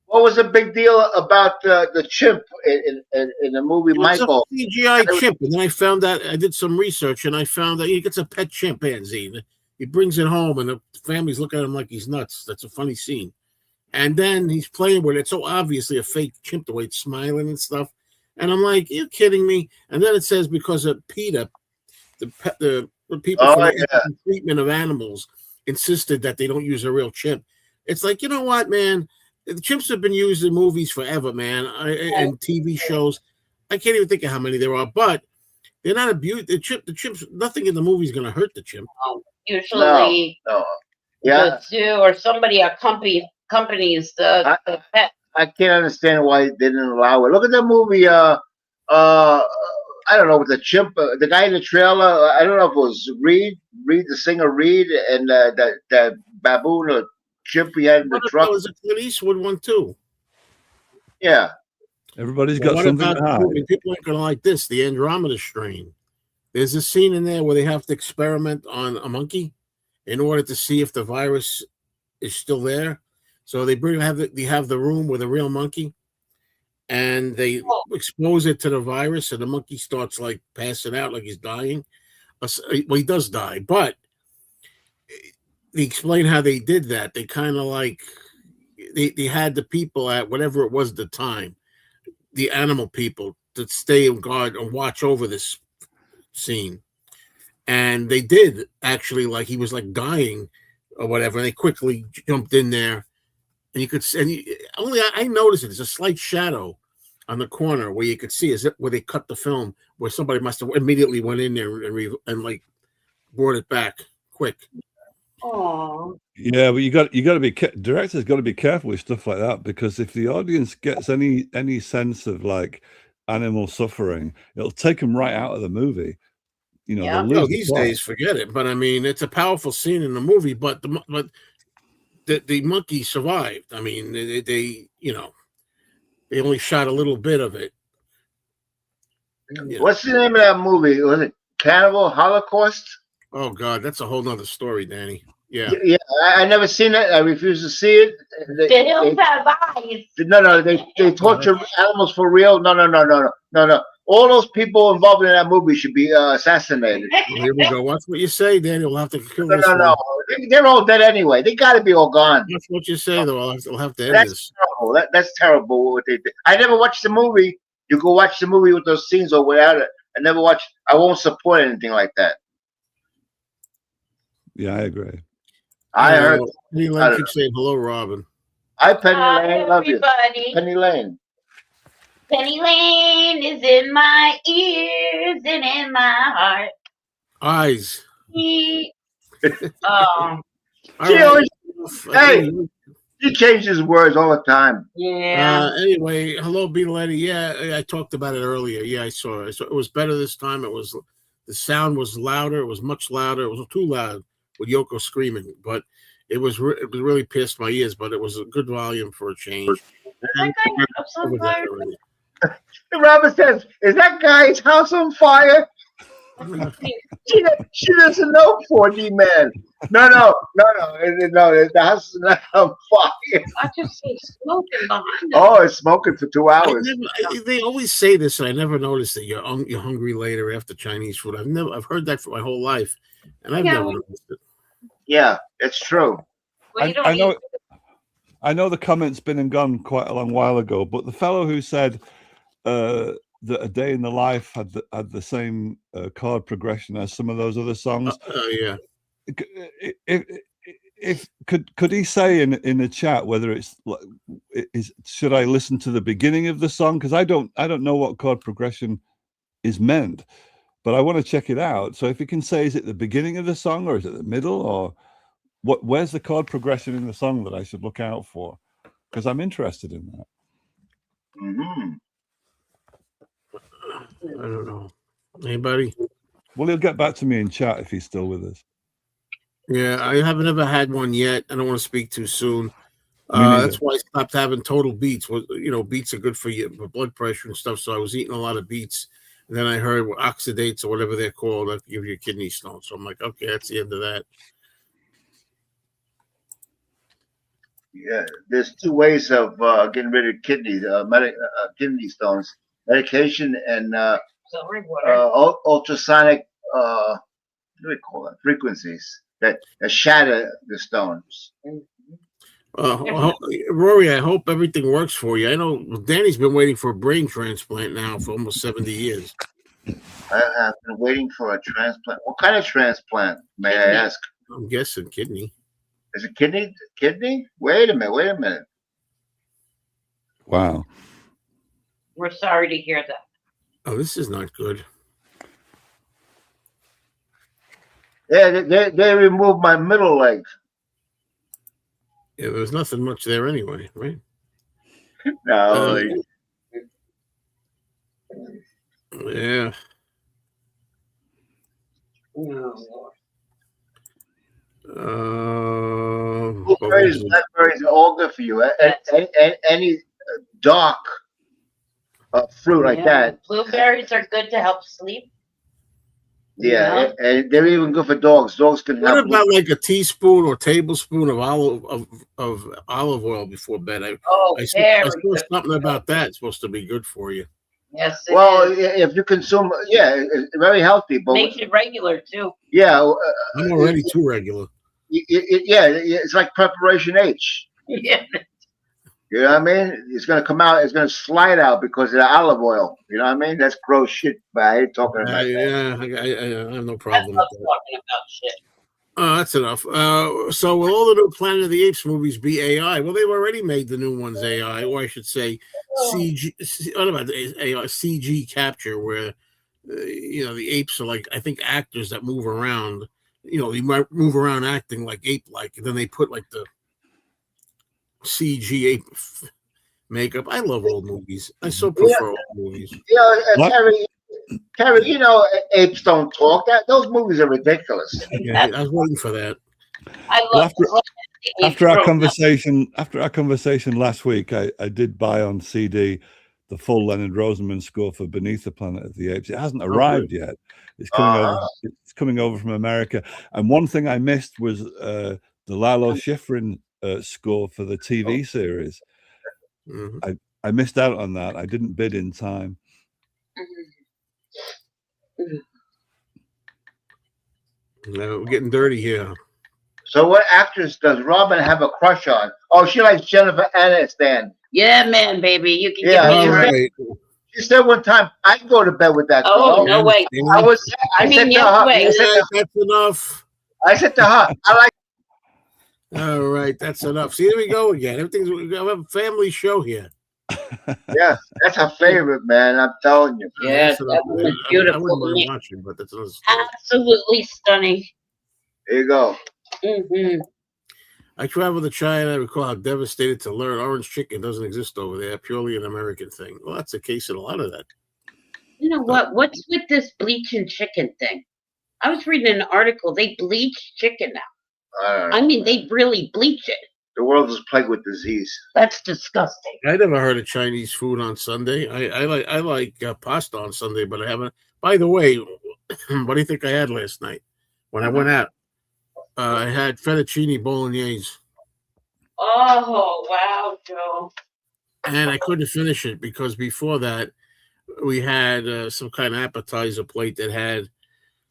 what was the big deal about the chimp in the movie Michael? It's a CGI chimp, and then I found out. I did some research, and I found that he gets a pet chimpanzee. He brings it home, and the family's looking at him like he's nuts. That's a funny scene. And then he's playing with it. So obviously a fake chimp, the way it's smiling and stuff. And I'm like, you're kidding me. And then it says because of PETA, the people for the treatment of animals insisted that they don't use a real chimp. It's like, you know what, man? The chimps have been used in movies forever, man, and TV shows. I can't even think of how many there are, but they're not abused. The chimps, nothing in the movie is going to hurt the chimp. Usually, the zoo or somebody accompanies the pet. I can't understand why they didn't allow it. Look at the movie. I don't know, with the chimp, the guy in the trailer. I don't know if it was Reed, the singer Reed, and that baboon or chimp he had in the truck. There was a Clint Eastwood one too. Yeah. Everybody's got something to hide. People aren't going to like this. The Andromeda strain. There's a scene in there where they have to experiment on a monkey in order to see if the virus is still there. So they have the room with a real monkey, and they expose it to the virus, and the monkey starts like passing out, like he's dying. Well, he does die, but they explain how they did that. They kind of like they had the people at whatever it was at the time, the animal people, to stay on guard and watch over this scene. And they did actually, like he was like dying or whatever. And they quickly jumped in there, and you could see. And I noticed it. There's a slight shadow on the corner where you could see is it where they cut the film, where somebody must have immediately went in there and like brought it back quick. Oh. Yeah, but you got to be directors got to be careful with stuff like that, because if the audience gets any sense of like animal suffering, it'll take them right out of the movie. You know, these days, forget it. But I mean, it's a powerful scene in the movie. But the monkey survived. I mean, they only shot a little bit of it. What's the name of that movie? Was it Cannibal Holocaust? Oh God, that's a whole nother story, Danny. Yeah. I never seen it. I refuse to see it. The hills have eyes. No, they torture animals for real. No. All those people involved in that movie should be assassinated. Well, here we go. Watch what you say, Danny. We'll have to kill this. No. They're all dead anyway. They got to be all gone. That's what you say, though. I'll have to end this. Terrible. That's terrible what they did. I never watched the movie. You go watch the movie with those scenes or without it. I won't support anything like that. Yeah, I agree. I heard. Penny Lane keeps saying hello, Robin. Hi, Penny Lane. Love you. Penny Lane. Penny Lane is in my ears and in my heart. Eyes. He changes words all the time. Yeah. Anyway, hello, B. Letty. Yeah, I talked about it earlier. Yeah, I saw it. It was better this time. The sound was louder. It was much louder. It was too loud with Yoko screaming, but it was really pierced my ears. But it was a good volume for a change. Robert says, "Is that guy's house on fire?" she doesn't know 4D man. No. The house is not on fire. I just see smoking behind us. Oh, it's smoking for 2 hours. They always say this, and I never noticed that you're hungry later after Chinese food. I've heard that for my whole life, and I've never noticed it. Yeah, it's true. Well, I know the comment's been and gone quite a long while ago, but the fellow who said that A Day in the Life had the same chord progression as some of those other songs. Yeah. If could he say in the chat whether should I listen to the beginning of the song, because I don't know what chord progression is meant, but I want to check it out. So if you can say, is it the beginning of the song or is it the middle, or where's the chord progression in the song that I should look out for, because I'm interested in that. Mm-hmm. I don't know. Anybody? Well, he'll get back to me in chat if he's still with us. Yeah, I haven't ever had one yet. I don't want to speak too soon. Me neither. That's why I stopped having total beets. Beets are good for you for blood pressure and stuff. So I was eating a lot of beets, and then I heard oxidates or whatever they're called that give you kidney stones. So I'm like, okay, that's the end of that. Yeah, there's two ways of getting rid of kidney stones: medication and ultrasonic. What do we call it? Frequencies that shatter the stones. Rory, I hope everything works for you. I know Danny's been waiting for a brain transplant now for almost 70 years. I've been waiting for a transplant. What kind of transplant, may I ask? I'm guessing kidney. Is it kidney? Kidney? Wait a minute. Wow. We're sorry to hear that. Oh, this is not good. Yeah, they removed my middle leg. Yeah, there's nothing much there anyway, right? No. Yeah. Blueberries, blackberries are all good for you. Any dark fruit like that. Blueberries are good to help sleep. Yeah, and they're even good for dogs. Dogs can What help. about like a teaspoon or tablespoon of olive oil before bed? I saw something about that. It's supposed to be good for you. Yes. If you consume, it's very healthy. But makes it regular too. Yeah, I'm already too regular. It's like preparation H. Yeah. You know what I mean? It's gonna come out. It's gonna slide out because of the olive oil. You know what I mean? That's gross shit. But I ain't talking about that. Yeah, I have no problem with that. Talking about shit. That's enough. So will all the new Planet of the Apes movies be AI? Well, they've already made the new ones AI, or I should say CG. What about AI? CG capture, where the apes are like, I think, actors that move around. They might move around acting like ape-like, and then they put like the CG ape makeup. I love old movies. I so prefer old movies. Terry, apes don't talk. Those movies are ridiculous. Yeah, I was waiting for that. I love after our conversation last week, I did buy on CD the full Leonard Rosenman score for Beneath the Planet of the Apes. It hasn't arrived yet. It's coming over. It's coming over from America. And one thing I missed was the Lalo Schifrin score for the TV series. Mm-hmm. I missed out on that. I didn't bid in time. No, we're getting dirty here. So what actress does Robin have a crush on? Oh, she likes Jennifer Aniston. Yeah, man, baby. You can give me right. She said one time, I'd go to bed with that girl. Oh, no way. I said to her, that's enough. I said to her, I like. All right, that's enough. See, here we go again. We have a family show here. Yeah, that's her favorite, man. I'm telling you. Yeah, that was beautiful. I wouldn't mind watching, but that's another story. Absolutely stunning. There you go. Mm-hmm. I traveled to China. I recall how devastated to learn orange chicken doesn't exist over there, purely an American thing. Well, that's the case in a lot of that. You know what? What's with this bleaching chicken thing? I was reading an article. They bleach chicken now. I mean, they really bleach it. The world is plagued with disease. That's disgusting. I never heard of Chinese food on Sunday. I like pasta on Sunday, but I haven't. By the way, what do you think I had last night when I went out? I had fettuccine bolognese. Oh, wow, Joe. And I couldn't finish it because before that, we had some kind of appetizer plate that had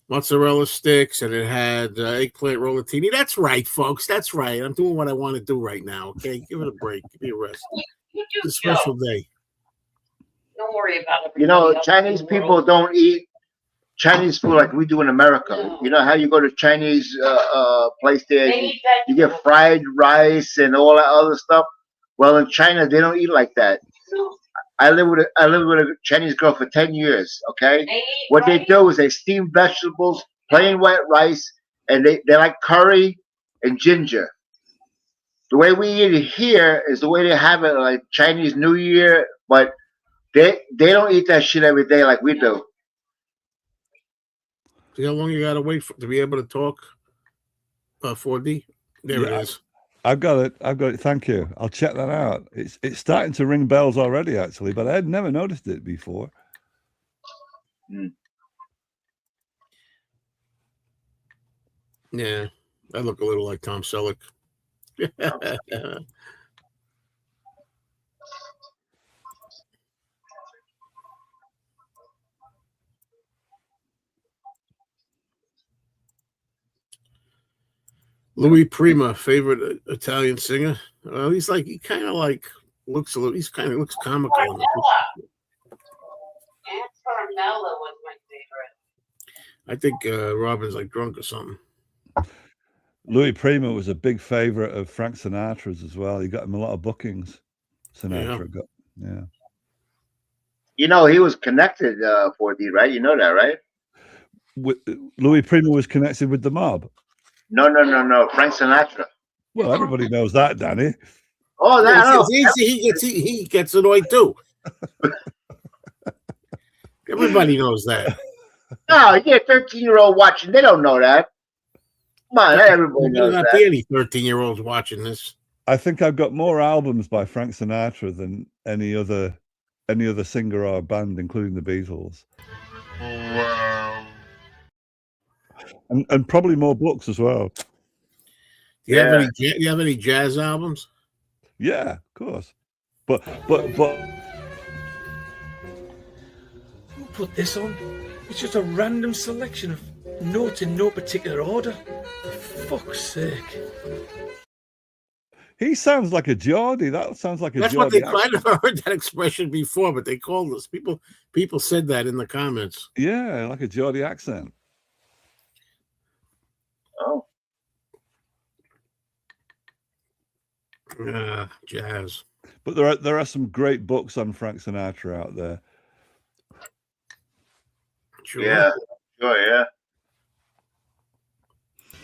mozzarella sticks and it had eggplant rollatini. That's right, folks. That's right. I'm doing what I want to do right now. Okay, give it a break. Give me a rest. It's a special day. Don't worry about it. Chinese people don't eat Chinese food like we do in America. No. You know how you go to Chinese place there, you get fried rice and all that other stuff. Well, in China, they don't eat like that. No. I lived with a Chinese girl for 10 years, okay? What they do is they steam vegetables, plain white rice, and they like curry and ginger. The way we eat it here is the way they have it, like Chinese New Year, but they don't eat that shit every day like we do. See how long you got to wait to be able to talk? 4D? There it is. I've got it. I've got it. Thank you. I'll check that out. It's starting to ring bells already, actually, but I had never noticed it before. Yeah, I look a little like Tom Selleck. Louis Prima, favorite Italian singer. He's like he kind of like looks a little. He's kind of looks comical. Carmella was my favorite. I think Robin's like drunk or something. Louis Prima was a big favorite of Frank Sinatra's as well. He got him a lot of bookings. Sinatra got, yeah. You know, he was connected, 4D, right? You know that, right? Louis Prima was connected with the mob. No. Frank Sinatra. Well, everybody knows that, Danny. Oh, that he gets annoyed too. Everybody knows that. No, you get a 13-year-old watching. They don't know that. Come on, everybody knows that. There not be any 13-year-olds watching this. I think I've got more albums by Frank Sinatra than any other singer or band, including the Beatles. Wow. And probably more books as well. Do you have any jazz albums? Yeah, of course. But who put this on? It's just a random selection of notes in no particular order. For fuck's sake. He sounds like a Geordie. That sounds like a That's Geordie. What they. I've never heard that expression before, but they called us. People said that in the comments. Yeah, like a Geordie accent. Oh. Jazz. But there are some great books on Frank Sinatra out there. Sure. Yeah.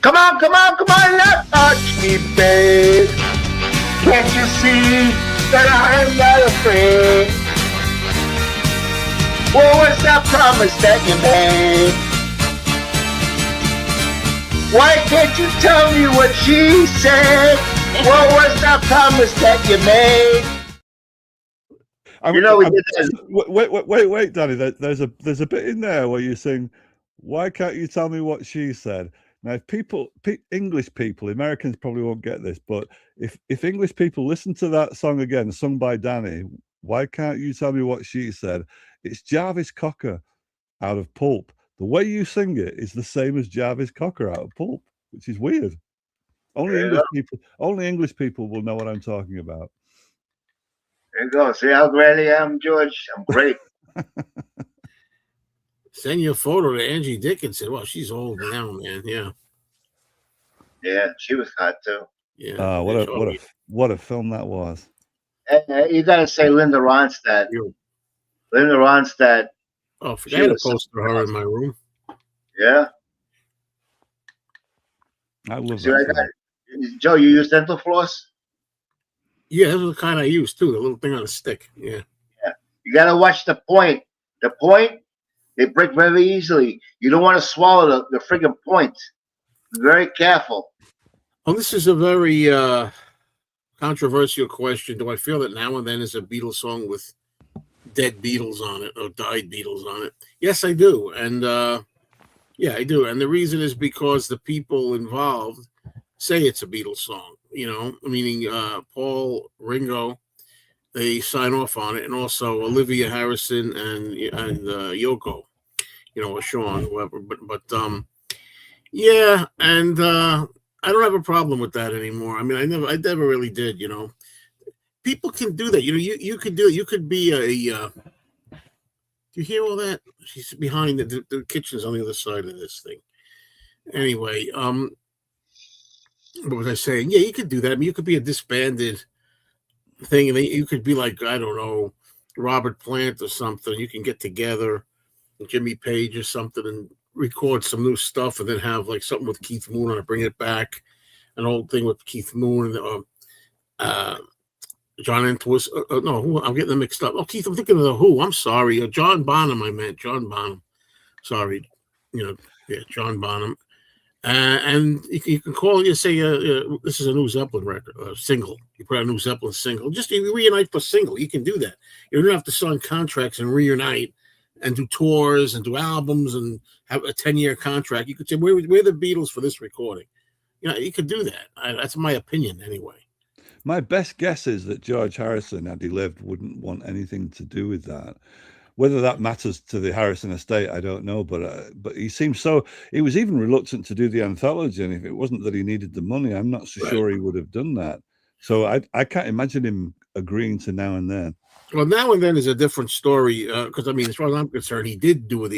Come on, not touch me, babe. Can't you see that I am not afraid? What was that promise that you made? Why can't you tell me what she said? What was that promise that you made? Wait, Danny. There's a bit in there where you sing, "Why can't you tell me what she said?" Now, if English people, Americans probably won't get this, but if English people listen to that song again, sung by Danny, "Why can't you tell me what she said?" It's Jarvis Cocker out of Pulp. The way you sing it is the same as Jarvis Cocker out of Pulp, which is weird. Only English people will know what I'm talking about. There you go. See how great I am, George? I'm great. Send your photo to Angie Dickinson. Well, she's old now, man. Yeah. Yeah, she was hot too. Yeah. What a film that was. You gotta say Linda Ronstadt. Linda Ronstadt. Oh, I had a poster of her in my room. Yeah. I love that. Joe, you use dental floss? Yeah, that's the kind I use too. The little thing on a stick. Yeah. You gotta watch the point. The point, they break very easily. You don't want to swallow the friggin' point. Be very careful. Well, this is a very controversial question. Do I feel that Now and Then is a Beatles song with dead Beatles on it or died Beatles on it? Yes, I do. And yeah, I do. And the reason is because the people involved say it's a Beatles song, meaning Paul, Ringo, they sign off on it, and also Olivia Harrison and Yoko, or Sean, whoever. But yeah, and I don't have a problem with that anymore. I mean, I never really did. People can do that. You could do it. You could be a. Do you hear all that? She's behind the kitchen's on the other side of this thing. Anyway, what was I saying? Yeah, you could do that. I mean, you could be a disbanded thing, and you could be like, I don't know, Robert Plant or something. You can get together, Jimmy Page or something, and record some new stuff, and then have like something with Keith Moon on it, bring it back, an old thing with Keith Moon, John Entwistle. No, I'm getting them mixed up. Oh, Keith, I'm thinking of the Who. I'm sorry, John Bonham. I meant John Bonham. Sorry, yeah, John Bonham. And you can call, you say, this is a New Zeppelin record, single. You put out a New Zeppelin single. Just you reunite for single. You can do that. You don't have to sign contracts and reunite and do tours and do albums and have a 10-year contract. You could say, we're the Beatles for this recording. You could do that. That's my opinion anyway. My best guess is that George Harrison, had he lived, wouldn't want anything to do with that. Whether that matters to the Harrison estate, I don't know. But he seems so. He was even reluctant to do the anthology, and if it wasn't that he needed the money, I'm not so sure he would have done that. So I can't imagine him agreeing to Now and Then. Well, Now and Then is a different story because I mean, as far as I'm concerned, he did do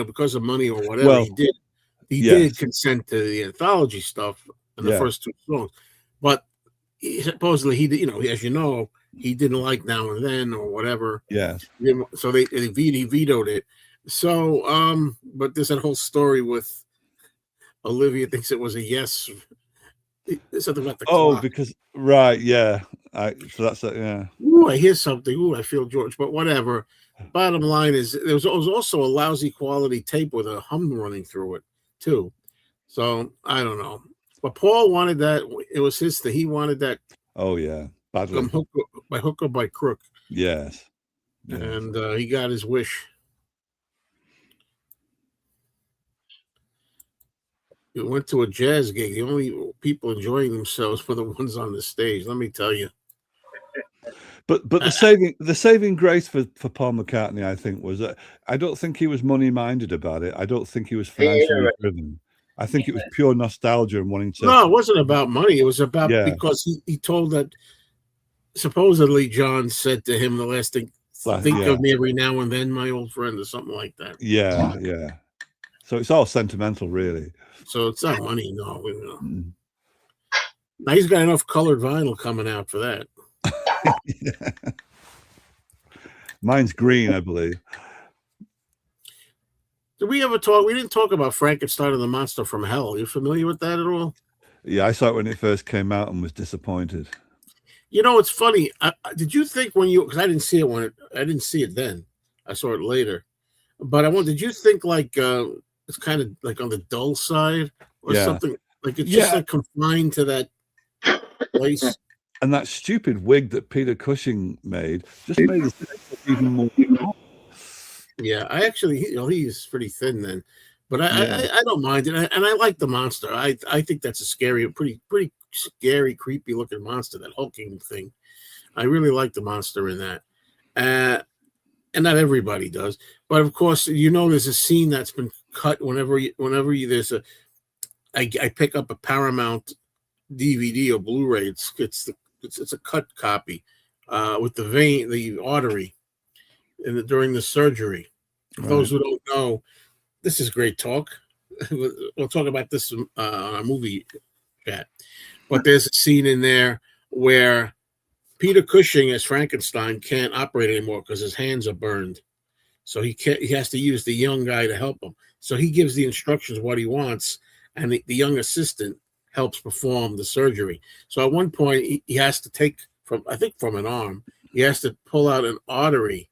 because of money or whatever. Well, he did. He did consent to the anthology stuff in the first 2 songs, but supposedly he did. As you know, he didn't like Now and Then or whatever. Yeah. So he vetoed it. So, but there's that whole story with Olivia thinks it was a yes. Something about the clock. Because right, yeah. So that's it, yeah. Ooh, I hear something. Ooh, I feel George, but whatever. Bottom line is, there was also a lousy quality tape with a hum running through it too. So I don't know. But Paul wanted that. It was his thing. He wanted that. Oh yeah, badly. By hook or by crook. Yes. And he got his wish. He went to a jazz gig. The only people enjoying themselves were the ones on the stage. Let me tell you. But the saving grace for Paul McCartney, I think, was that I don't think he was money minded about it. I don't think he was financially driven. I think it was pure nostalgia and wanting to. No, it wasn't about money. It was about because he told that supposedly John said to him the last thing, think of me every now and then, my old friend, or something like that. Yeah. So it's all sentimental, really. So it's not money, no. Now he's got enough colored vinyl coming out for that. Mine's green, I believe. Did we ever talk? We didn't talk about Frankenstein and the Monster from Hell. Are you familiar with that at all? Yeah, I saw it when it first came out and was disappointed. It's funny. Did you think because I didn't see it I didn't see it then. I saw it later. But did you think it's kind of like on the dull side or something? Like it's just like confined to that place. And that stupid wig that Peter Cushing made just made it even more. Yeah, I actually, he's pretty thin then, but I don't mind it, and I like the monster. I think that's a pretty scary, creepy looking monster. That hulking thing, I really like the monster in that, and not everybody does. But of course, there's a scene that's been cut whenever there's I pick up a Paramount DVD or Blu-ray. It's a cut copy with the artery. During the surgery. For those who don't know, this is great talk. We'll talk about this on our movie chat. But there's a scene in there where Peter Cushing as Frankenstein can't operate anymore because his hands are burned. So he has to use the young guy to help him. So he gives the instructions what he wants, and the young assistant helps perform the surgery. So at one point he has to take from an arm, he has to pull out an artery.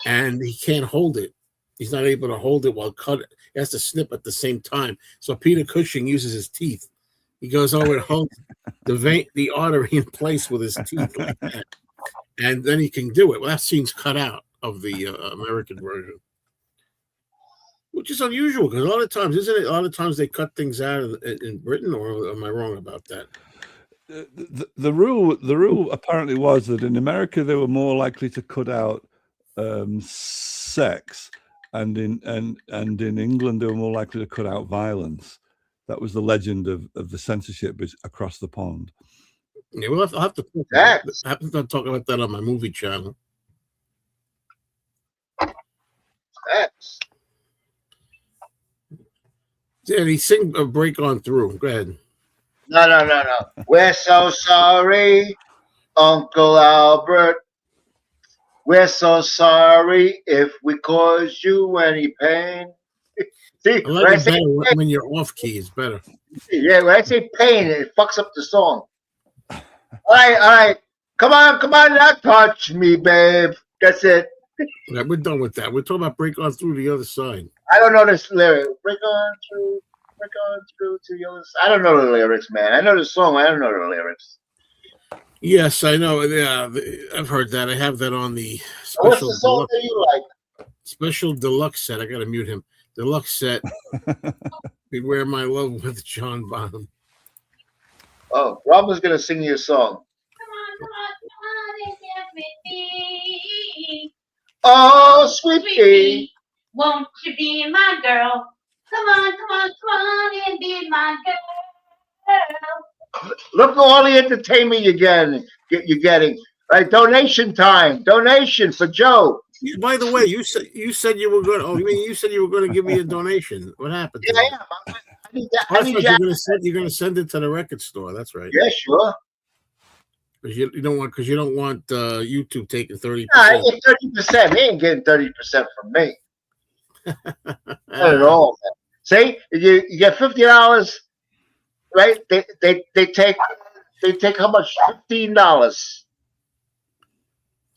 And he can't hold it. He's not able to hold it while cut it. He has to snip at the same time. So Peter Cushing uses his teeth. He goes over and holds the artery in place with his teeth like that. And then he can do it. Well, that scene's cut out of the American version, which is unusual because a lot of times, isn't it? A lot of times they cut things out in Britain, or am I wrong about that? The rule apparently was that in America they were more likely to cut out sex, and in England they were more likely to cut out violence. That was the legend of the censorship across the pond. Yeah, I'll have to talk about that on my movie channel. Yeah, he sing a break on through. Go ahead. No. We're so sorry, Uncle Albert. We're so sorry if we caused you any pain. See, I like it better when you're off key. It's better. Yeah, when I say pain, it fucks up the song. All right. Come on, now touch me, babe. That's it. Yeah, we're done with that. We're talking about break on through the other side. I don't know this lyric. Break on through. Africa through to the other side. I don't know the lyrics, man. I know the song. I don't know the lyrics. Yes, I know. Yeah, I've heard that. I have that on the What's special the song deluxe, that you like? special deluxe set. I gotta mute him. Deluxe set. Beware My Love with John Bonham. Oh, Robin's gonna sing you a song. Oh, sweet pea. Won't you be my girl? Come on and be my girl. Look at all the entertainment you're getting. Right, donation time. Donation for Joe. By the way, you said you were going. Oh, you mean you said you were going to give me a donation? What happened? Yeah, To I am. I need that. I need you're going to send it to the record store. That's right. Yeah, sure. Because you don't want YouTube taking 30%. I get 30%. He ain't getting 30% from me. Not at all. Man. See, you get $50, right? They take how much? $15.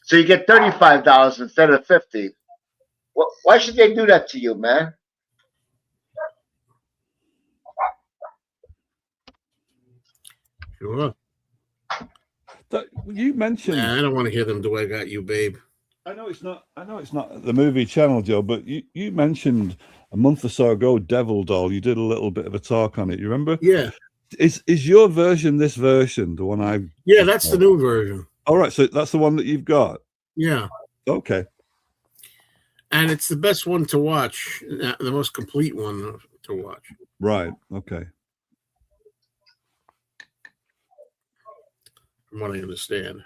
So you get $35 instead of $50. Why should they do that to you, man? Sure. You mentioned. Nah, I don't want to hear them do "I Got You, Babe." I know it's not the movie channel, Joe, but you mentioned a month or so ago Devil Doll. You did a little bit of a talk on it. You remember? Yeah. Is your version this version, the one I? Yeah, that's the new version. All right, so that's the one that you've got. Yeah. Okay. And it's the best one to watch, the most complete one to watch. Right. Okay. From what I understand.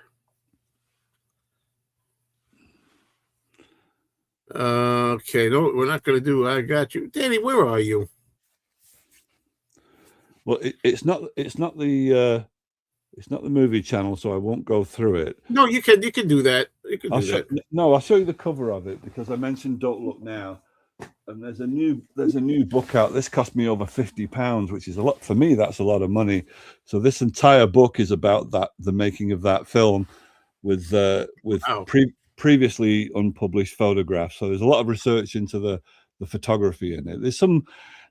Okay, no, we're not going to do "I Got You." Danny, where are you? Well, it's not the movie channel, so I won't go through it. No, you can do that. You can do that. No, I'll show you the cover of it because I mentioned "Don't Look Now," and there's a new book out. This cost me over £50, which is a lot for me. That's a lot of money. So this entire book is about the making of that film with previously unpublished photographs. So there's a lot of research into the photography in it.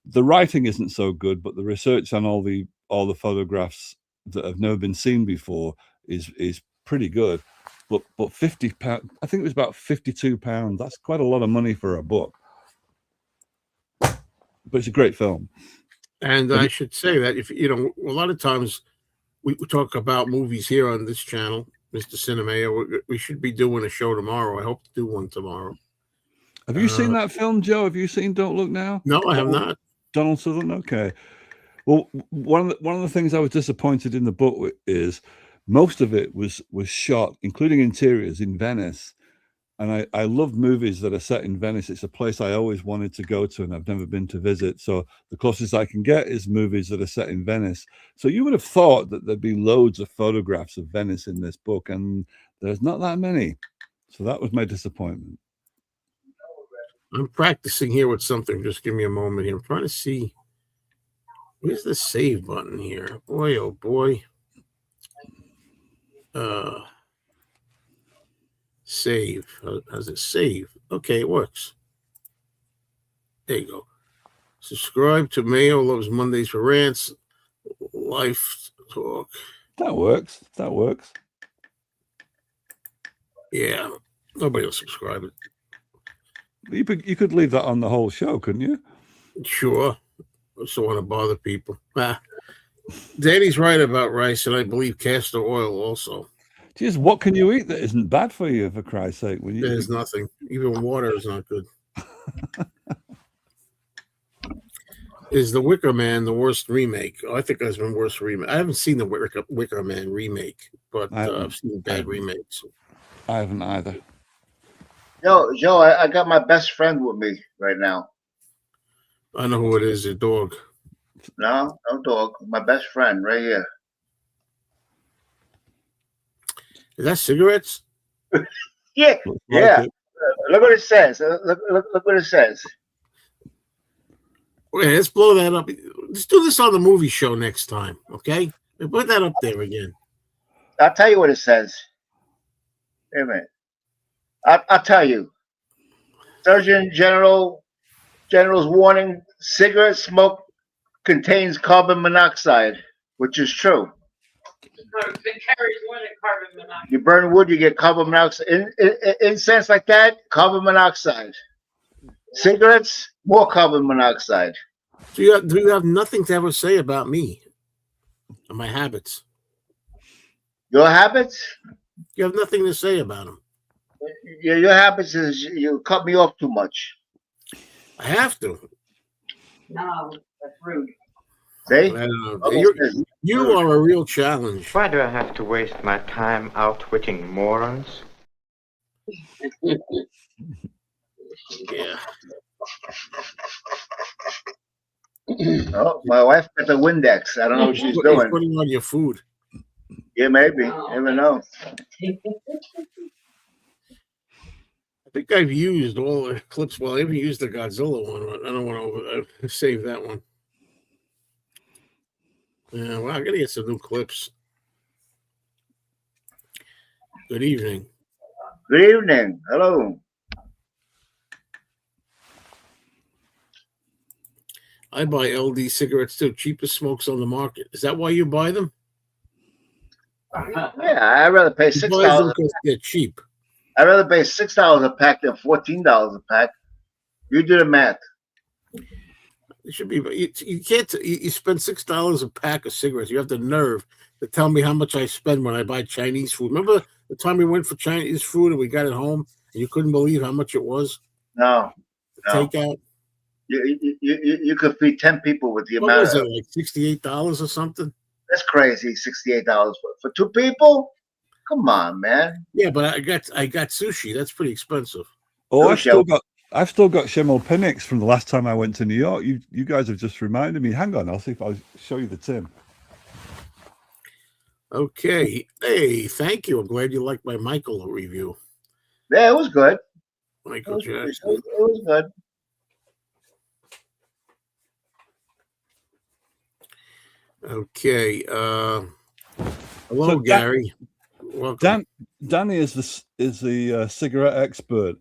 The writing isn't so good, but the research on all the photographs that have never been seen before is pretty good. But £50, I think it was about £52. That's quite a lot of money for a book. But it's a great film. And I should say that if a lot of times we talk about movies here on this channel, Mr. Cinemayo. We should be doing a show tomorrow. I hope to do one tomorrow. Have you seen that film, Joe? Have you seen "Don't Look Now"? No, I have not. Donald Sutherland. Okay. Well, one of the things I was disappointed in the book is most of it was shot, including interiors, in Venice. And I love movies that are set in Venice. It's a place I always wanted to go to and I've never been to visit. So the closest I can get is movies that are set in Venice. So you would have thought that there'd be loads of photographs of Venice in this book, and there's not that many. So that was my disappointment. I'm practicing here with something. Just give me a moment here. I'm trying to see. Where's the save button here? Boy, oh boy. Save. How's it save? Okay, it works. There you go. Subscribe to Mayo Loves Mondays for Rants. Life Talk. That works. That works. Yeah. Nobody will subscribe it. You could leave that on the whole show, couldn't you? Sure. I just don't want to bother people. Danny's right about rice, and I believe castor oil also. Jeez, what can you eat that isn't bad for you, for Christ's sake? There's nothing. Even water is not good. Is The Wicker Man the worst remake? Oh, I think there's been worse remake. I haven't seen the Wicker Man remake, but I've seen bad remakes. I haven't either. Joe, I got my best friend with me right now. I know who it is. Your dog. No dog. My best friend right here. Is that cigarettes? Yeah. Look what it says. Look what it says. Okay, let's blow that up. Let's do this on the movie show next time, okay? Put that up there again. I'll tell you what it says. Wait a minute. I'll tell you. Surgeon General's warning: cigarette smoke contains carbon monoxide, which is true. It carries more than carbon monoxide. You burn wood, you get carbon monoxide. Incense like that, carbon monoxide. Cigarettes, more carbon monoxide. Do you have nothing to ever say about me and my habits? Your habits? You have nothing to say about them. Your habits is you cut me off too much. I have to. No, that's rude. See? You are a real challenge. Why do I have to waste my time outwitting morons? Yeah. Oh, my wife got the Windex. I don't know what she's He's doing. putting on your food. Yeah, maybe. Never know. I think I've used all the clips. Well, I haven't used the Godzilla one. I don't want to save that one. Yeah, well, I got to get some new clips. Good evening. Good evening. Hello. I buy LD cigarettes too. Cheapest smokes on the market. Is that why you buy them? Yeah, I'd rather pay $6. Because they're cheap. I'd rather pay $6 a pack than $14 a pack. You do the math. It should be. You can't. You spend $6 a pack of cigarettes. You have the nerve to tell me how much I spend when I buy Chinese food. Remember the time we went for Chinese food and we got it home and you couldn't believe how much it was? No. Takeout. You could feed 10 people with the amount. What was it, like $68 or something? That's crazy. $68 for 2 people. Come on, man. Yeah, but I got sushi. That's pretty expensive. Oh, I've still got Shimmel Pinnix from the last time I went to New York. You guys have just reminded me. Hang on, I'll see if I'll show you the tin. Okay. Hey, thank you. I'm glad you liked my Michael review. Yeah, it was good. Michael Jackson. It was good. Okay. Hello, So Gary. Welcome. Danny is the cigarette expert.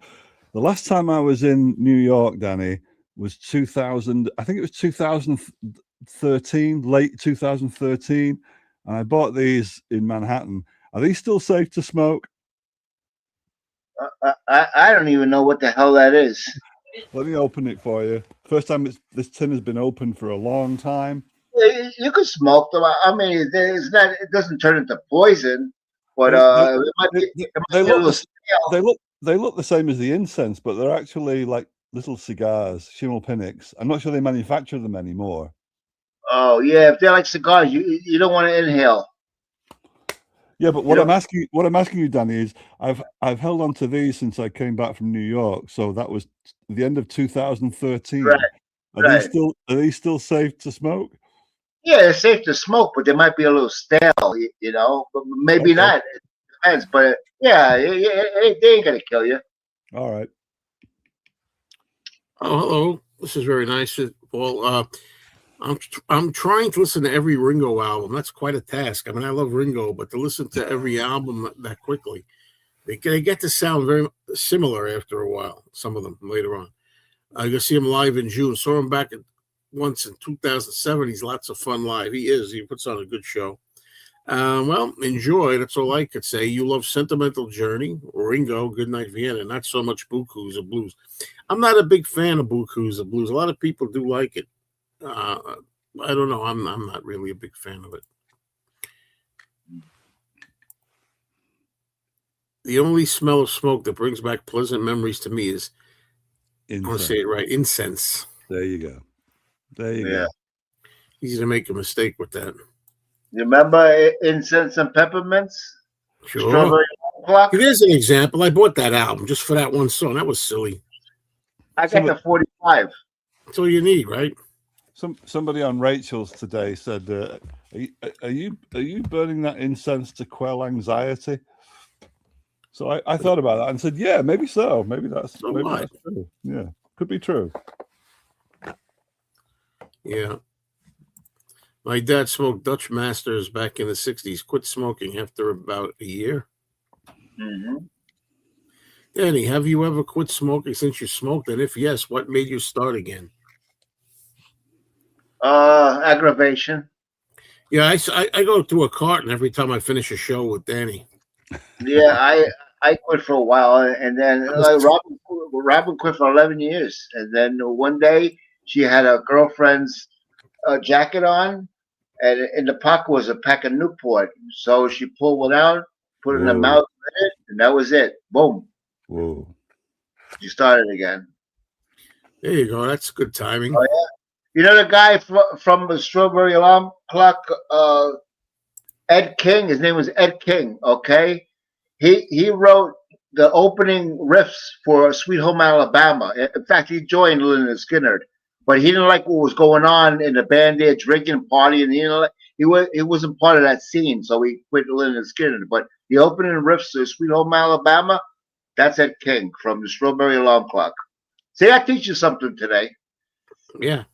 The last time I was in New York, Danny, was 2000. I think it was 2013, late 2013, and I bought these in Manhattan. Are these still safe to smoke? I don't even know what the hell that is. Let me open it for you. First time this tin has been open for a long time. You can smoke them. I mean, it doesn't turn into poison, but they look the same as the incense, but they're actually like little cigars, Shimmel Pinnix. I'm not sure they manufacture them anymore. Oh yeah, if they're like cigars, you don't want to inhale. Yeah, but what I'm asking you, Danny, is I've held on to these since I came back from New York. So that was the end of 2013. Right. Are these still safe to smoke? Yeah, it's safe to smoke, but they might be a little stale, but maybe not. It depends, but yeah, they ain't gonna kill you. All right. Oh, hello. This is very nice, Paul. I'm trying to listen to every Ringo album. That's quite a task. I mean, I love Ringo, but to listen to every album that quickly, they get to sound very similar after a while. Some of them later on. I go see him live in June. Saw him back once in 2007. He's lots of fun live. He puts on a good show. Well, enjoy. That's all I could say. You love Sentimental Journey, Ringo, Goodnight Vienna, not so much Buku's of Blues. I'm not a big fan of Buku's of Blues. A lot of people do like it. I don't know. I'm not really a big fan of it. The only smell of smoke that brings back pleasant memories to me is, I want to say it right, incense. There you go. There you go. Easy to make a mistake with that. You remember Incense and Peppermints? Sure. Strawberry Clock? Here's an example. I bought that album just for that one song. That was silly. I got the 45. That's all you need, right? Somebody on Rachel's today said, "Are you burning that incense to quell anxiety?" So I thought about that and said, "Yeah, maybe so. Maybe that's true. Yeah, could be true." Yeah. My dad smoked Dutch Masters back in the 60s. Quit smoking after about a year. Mm-hmm. Danny, have you ever quit smoking since you smoked? And if yes, what made you start again? Aggravation. Yeah, I go through a carton every time I finish a show with Danny. Yeah, I quit for a while, and then Robin quit for 11 years, and then one day she had a girlfriend's jacket on, and in the pocket was a pack of Newport. So she pulled one out, put it in her Whoa. mouth, and that was it. Boom. Whoa. She started again. There you go. That's good timing. Oh, yeah. You know the guy from the Strawberry Alarm Clock, Ed King? His name was Ed King, okay? He wrote the opening riffs for Sweet Home Alabama. In fact, he joined Lynyrd Skynyrd, but he didn't like what was going on in the band there, drinking, partying. He wasn't part of that scene, so he quit Lynyrd Skynyrd. But the opening riffs to Sweet Home Alabama, that's Ed King from the Strawberry Alarm Clock. See, I teach you something today. Yeah.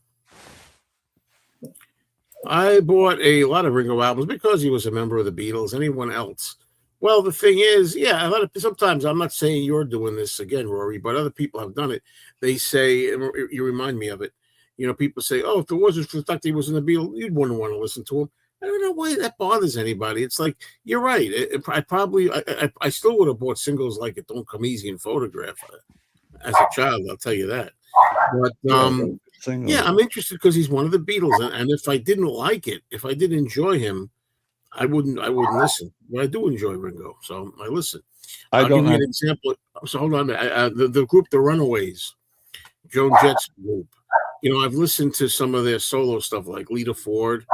I bought a lot of Ringo albums because he was a member of the Beatles. Anyone else? Well, the thing is, yeah, sometimes I'm not saying you're doing this again, Rory, but other people have done it. They say, and you remind me of it. You know, people say, "Oh, if it wasn't for the fact that he was in the Beatles, you wouldn't want to listen to him." I don't know why that bothers anybody. It's like you're right. I still would have bought singles like "It Don't Come Easy" and "Photograph" as a child. I'll tell you that. But yeah, I'm interested because he's one of the Beatles, and if I didn't like it, if I didn't enjoy him, I wouldn't listen. But I do enjoy Ringo, so I listen. I'll give you an example. So hold on, the group The Runaways, Joan Jett's group. You know, I've listened to some of their solo stuff like Lita Ford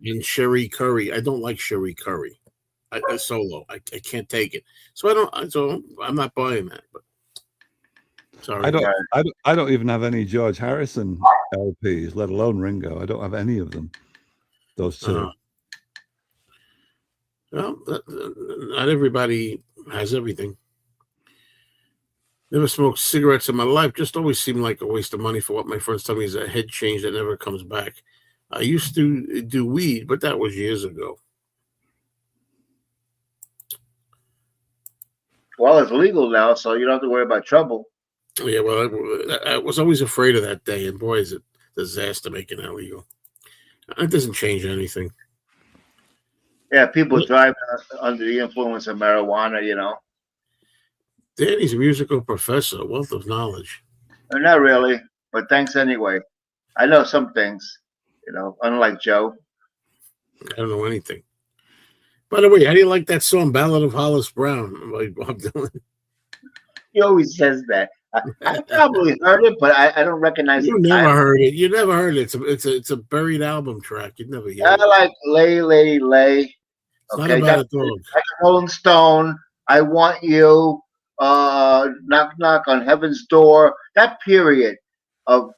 and Sherry Curry. I don't like Sherry Curry. Solo. I can't take it. So I'm not buying that. But sorry. I don't even have any George Harrison LPs, let alone Ringo. I don't have any of them. Those two. Well, not everybody has everything. Never smoked cigarettes in my life. Just always seemed like a waste of money for what my friends tell me is a head change that never comes back. I used to do weed, but that was years ago. Well, it's legal now, so you don't have to worry about trouble. Yeah, well, I was always afraid of that day, and boy, is it a disaster making that legal. It doesn't change anything. Yeah, people drive under the influence of marijuana, you know. Danny's a musical professor, a wealth of knowledge. Not really, but thanks anyway. I know some things, you know, unlike Joe. I don't know anything. By the way, how do you like that song, Ballad of Hollis Brown by Bob Dylan? He always says that. I probably heard it, but I don't recognize it. You never heard it. You never heard it. It's a buried album track. You'd never hear it. I like Lay, Lady, Lay. It's not about a dog. Like Rolling Stone, I Want You, Knock Knock on Heaven's Door. That period of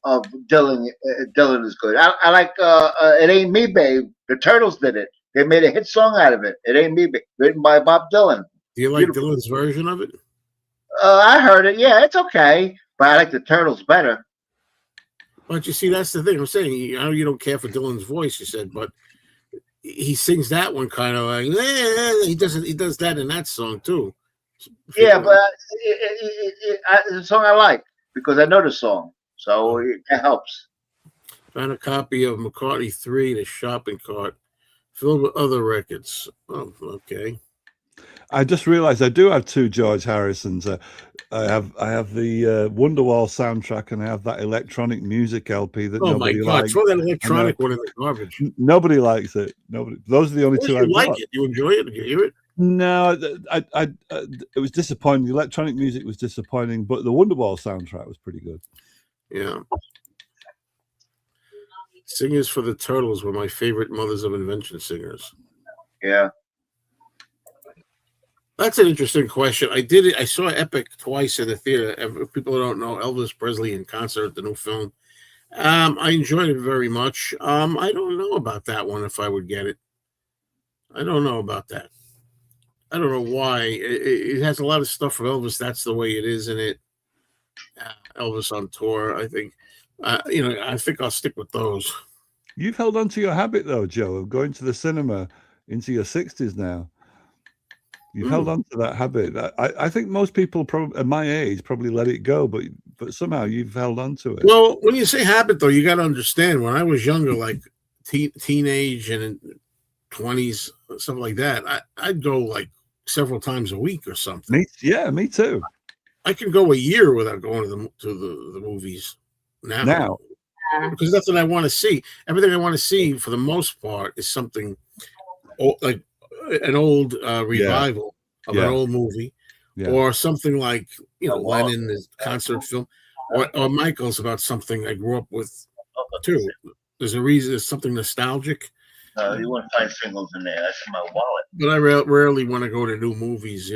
Dylan is good. I like It Ain't Me, Babe. The Turtles did it. They made a hit song out of it. It Ain't Me, Babe, written by Bob Dylan. Do you like Dylan's version of it? I heard it. Yeah, it's okay, but I like the Turtles better. But you see, that's the thing. I'm saying, I know you don't care for Dylan's voice, you said, but he sings that one kind of like he does that in that song too. Yeah, but it's a song I like because I know the song, so it helps. Found a copy of McCartney 3, the shopping cart, filled with other records. Oh, okay. I just realized I do have two George Harrisons. I have the Wonderwall soundtrack, and I have that electronic music LP that nobody likes. Throw that electronic one in the garbage. Nobody likes it. Nobody. Those are the only two I like it. You enjoy it? Did you hear it? No, it was disappointing. The electronic music was disappointing, but the Wonderwall soundtrack was pretty good. Yeah. Singers for the Turtles were my favorite Mothers of Invention singers. Yeah. That's an interesting question. I saw Epic twice in the theater. If people don't know, Elvis Presley in concert, the new film. I enjoyed it very much. I don't know about that one, if I would get it. I don't know about that. I don't know why. It has a lot of stuff from Elvis. That's the way it is in it. Elvis on tour, I think. I think I'll stick with those. You've held on to your habit, though, Joe, of going to the cinema into your 60s now. You've held on to that habit. I think most people at my age probably let it go, but but somehow you've held on to it. Well, when you say habit, though, you got to understand. When I was younger, like teenage and in 20s, something like that, I'd go like several times a week or something. Me too. I can go a year without going to the movies now. Because nothing I want to see. Everything I want to see, for the most part, is something like an old revival of an old movie, or something like Lennon's concert film, or Michael's about something I grew up with too. There's a reason. There's something nostalgic. You won't find singles in there. That's in my wallet. But I rarely want to go to new movies.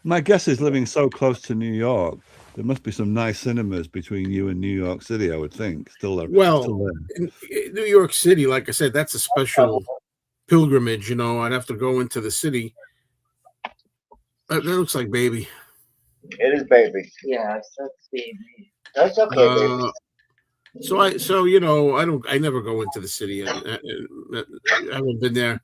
My guess is, living so close to New York, there must be some nice cinemas between you and New York City, I would think. Well, in New York City, like I said, that's a special pilgrimage. I'd have to go into the city. That looks like baby. It is baby. Yeah, that's baby. That's okay, baby. I never go into the city. I haven't been there.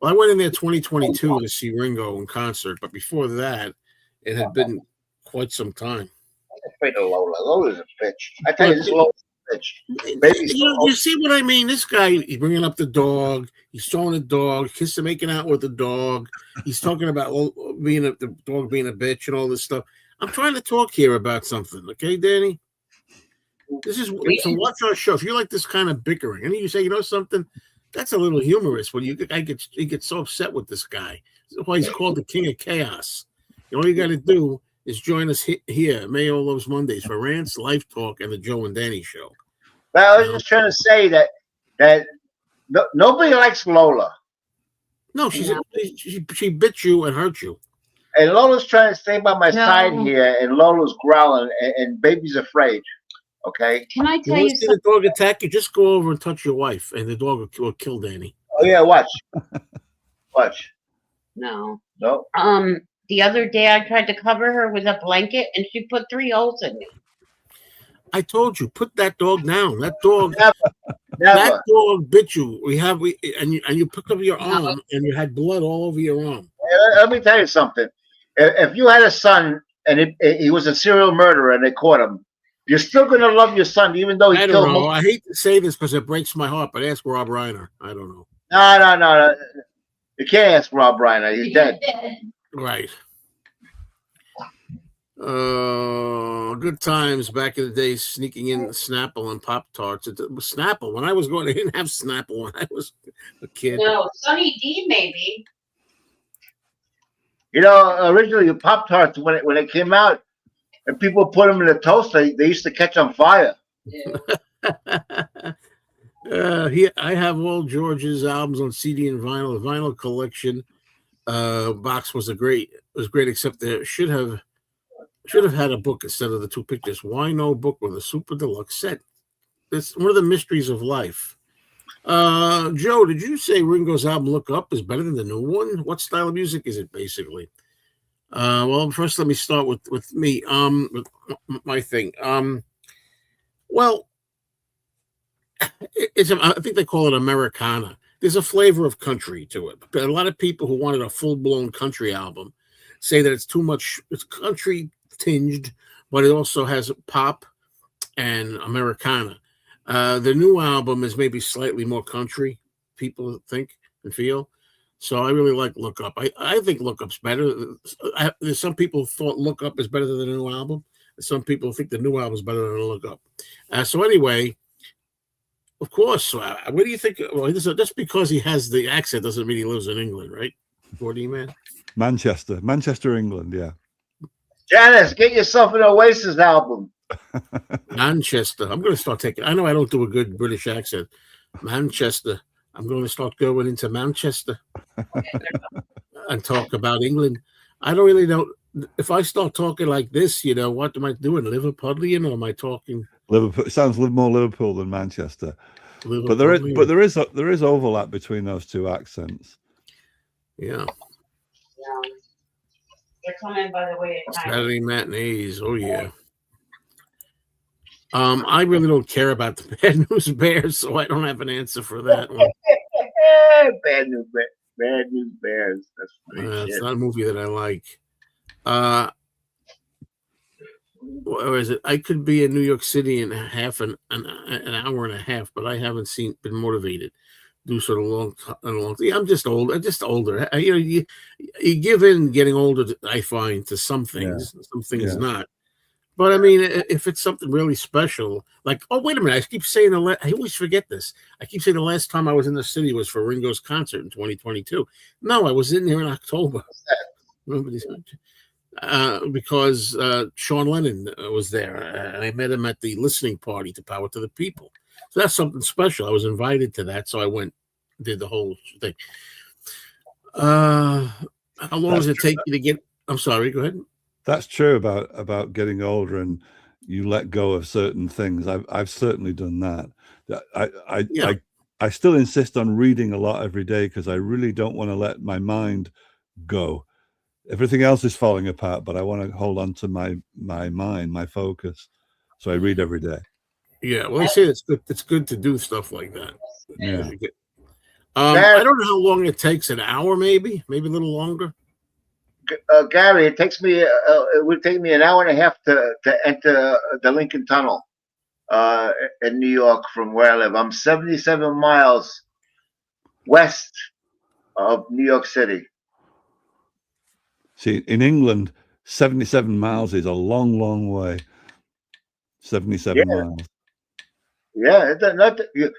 Well, I went in there 2022 to see Ringo in concert, but before that, it had been quite some time. I'm afraid of Lola. Lola's a bitch. I tell you, this Lola's a bitch. Baby's you see what I mean? This guy, he's bringing up the dog. He's throwing the dog, making out with the dog. He's talking about the dog being a bitch and all this stuff. I'm trying to talk here about something, okay, Danny? So watch our show. If you like this kind of bickering, and you say, something, that's a little humorous. When he gets so upset with this guy. That's why he's called the King of Chaos. All you got to do is join us here, Mayo Loves Mondays, for rants, life talk, and the Joe and Danny show. Well, I was just trying to say that nobody likes Lola. No, she bit you and hurt you. And Lola's trying to stay by my side here, and Lola's growling, and baby's afraid. Okay. Can I tell you something? The dog attack you, just go over and touch your wife, and the dog will kill Danny. Oh yeah, watch. No. The other day I tried to cover her with a blanket, and she put 3 holes in me. I told you, put that dog down. That dog, never. That dog bit you. And you picked up your arm, and you had blood all over your arm. Let me tell you something. If you had a son and he was a serial murderer and they caught him, you're still going to love your son, even though he killed him. I don't know. I hate to say this because it breaks my heart, but ask Rob Reiner. I don't know. No. You can't ask Rob Reiner. He's dead. Right. Good times back in the day, sneaking in Snapple and Pop-Tarts. Snapple. When I was going, they didn't have Snapple when I was a kid. No, Sunny D maybe. Originally Pop-Tarts, when it came out, and people put them in the toaster, they used to catch on fire. I have all George's albums on CD and vinyl. The vinyl collection box was great, except there should have had a book instead of the 2 pictures. Why no book with a super deluxe set? It's one of the mysteries of life. Joe, did you say Ringo's album Look Up is better than the new one? What style of music is it, basically? Well, first let me start with me. With my thing. Well, I think they call it Americana. There's a flavor of country to it. But a lot of people who wanted a full-blown country album say that it's too much. It's country tinged, but it also has pop and Americana. The new album is maybe slightly more country, people think and feel. So I really like Look Up. I think Look Up's better. There's some people who thought Look Up is better than the new album. Some people think the new album is better than Look Up. So anyway, of course, what do you think? Well, just because he has the accent doesn't mean he lives in England, right? Gordy, man? Manchester, England, yeah. Janice, get yourself an Oasis album. Manchester. I'm going to start taking. I know I don't do a good British accent. Manchester. I'm going to start going into Manchester and talk about England. I don't really know if I start talking like this. What am I doing? Liverpudlian, or am I talking? Liverpool. It sounds more Liverpool than Manchester. But there is overlap between those 2 accents. Yeah. They're coming by the way. Saturday matinees. Oh yeah. I really don't care about the Bad News Bears, so I don't have an answer for that one. Bad News Bears. That's it's not a movie that I like. or is it? I could be in New York City in an hour and a half, but I haven't been motivated. Do sort of long. Yeah, I'm just old. I'm just older. You give in getting older. I find to some things, some things not. But I mean, if it's something really special, like, oh, wait a minute, I keep saying I always forget this. I keep saying the last time I was in the city was for Ringo's concert in 2022. No, I was in there in October. Remember these? Because Sean Lennon was there, and I met him at the listening party to Power to the People. So that's something special. I was invited to that, so I went, did the whole thing. How long does it take you to get? I'm sorry. Go ahead. That's true about getting older, and you let go of certain things. I've certainly done that. I still insist on reading a lot every day because I really don't want to let my mind go. Everything else is falling apart, but I want to hold on to my mind, my focus. So I read every day. Yeah, well, they say it's good. It's good to do stuff like that. Yeah. I don't know how long it takes. An hour, maybe a little longer. Gary, it would take me an hour and a half to enter the Lincoln Tunnel in New York from where I live. I'm 77 miles west of New York City. See, in England, 77 miles is a long, long way. 77 miles. Yeah, the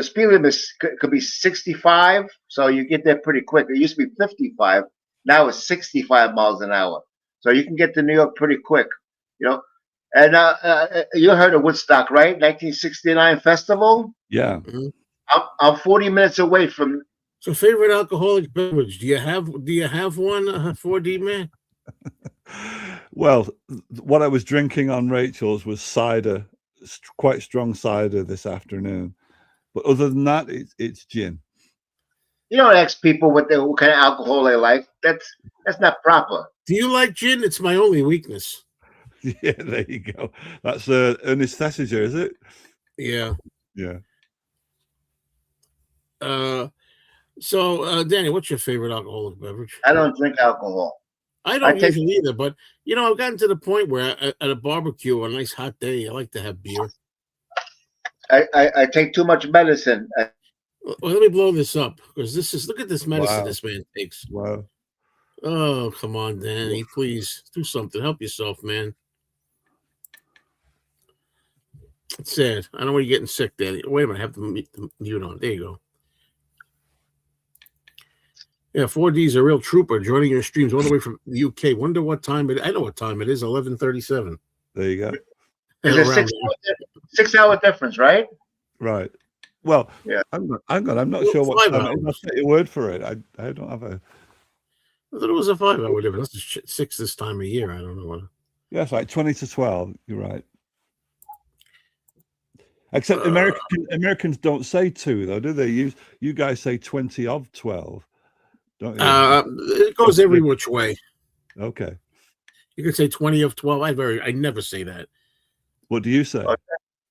speed limit could be 65, so you get there pretty quick. It used to be 55. Now it's 65 miles an hour. So you can get to New York pretty quick, you know. And you heard of Woodstock, right? 1969 festival? Yeah. I'm 40 minutes away from. So favorite alcoholic beverage? Do you have one, 4D man? Well, what I was drinking on Rachel's was cider, quite strong cider this afternoon. But other than that, it's gin. You don't ask people what kind of alcohol they like. That's not proper. Do you like gin? It's my only weakness. Yeah, there you go. That's Ernest Thesiger, is it? Yeah. Yeah. So, Danny, what's your favorite alcoholic beverage? I don't drink alcohol. I don't usually either, but I've gotten to the point where at a barbecue on a nice hot day, I like to have beer. I take too much medicine. Well, let me blow this up because look at this medicine this man takes. Wow. Oh, come on, Danny, please do something. Help yourself, man. It's sad. I don't want you getting sick, Danny. Wait a minute, I have the mute on. There you go. Yeah, 4D's a real trooper joining your streams all the way from the UK. Wonder what time it is. I know what time it is, 11:37. There you go. There's a 6-hour difference, right? Right. Well, yeah. I'm not sure what time it is. I'll take your word for it. I don't have a. I thought it was a 5-hour difference. That's 6 this time of year. I don't know what. Yeah, it's like 20 to 12. You're right. Except Americans don't say 2 though, do they? You guys say 20 of 12, don't you? It goes every which way. Okay. You could say 20 of 12. I never say that. What do you say?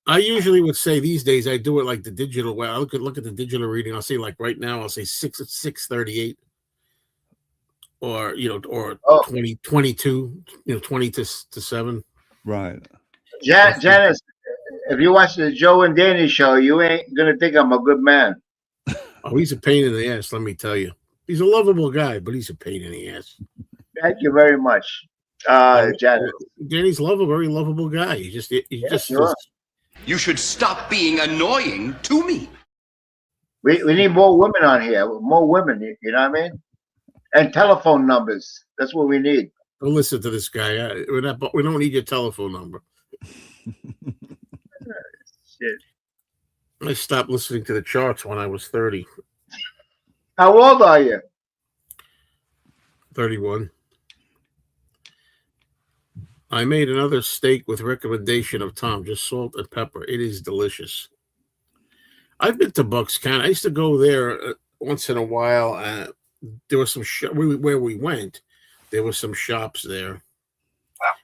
I usually would say these days I do it like the digital way. I look at the digital reading. I'll say like right now I'll say 6:38, or 20 22, 20 to 7. Right. Janice, if you watch the Joe and Danny show, you ain't gonna think I'm a good man. Oh, he's a pain in the ass. Let me tell you, he's a lovable guy, but he's a pain in the ass. Thank you very much, Janice. Danny's very lovable guy. Sure. You should stop being annoying to me. We need more women on here. More women, you know what I mean? And telephone numbers. That's what we need. Don't listen to this guy. We don't need your telephone number. Shit. I stopped listening to the charts when I was 30. How old are you? 31. I made another steak with recommendation of Tom, just salt and pepper. It is delicious. I've been to Bucks County. I used to go there once in a while. There was some where we went. There were some shops there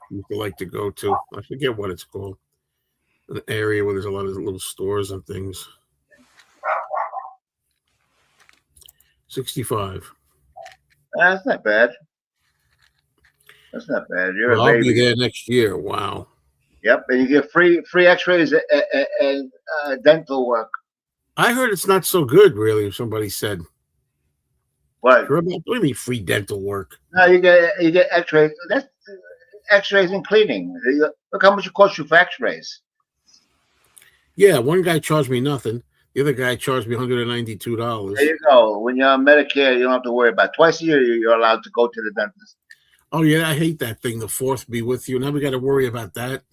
you could like to go to. I forget what it's called. An area where there's a lot of little stores and things. 65. That's not bad. That's not bad. You're Well, a I'll be baby. there next year. Wow. Yep, and you get free X-rays and dental work. I heard it's not so good, really. Somebody said. What? What do you mean free dental work? No, you get X-rays. That's X-rays and cleaning. Look how much it costs you for X-rays. Yeah, one guy charged me nothing. The other guy charged me $192. There you go. When you're on Medicare, you don't have to worry about it. Twice a year, you're allowed to go to the dentist. Oh yeah, I hate that thing. The 4th be with you. Now we got to worry about that.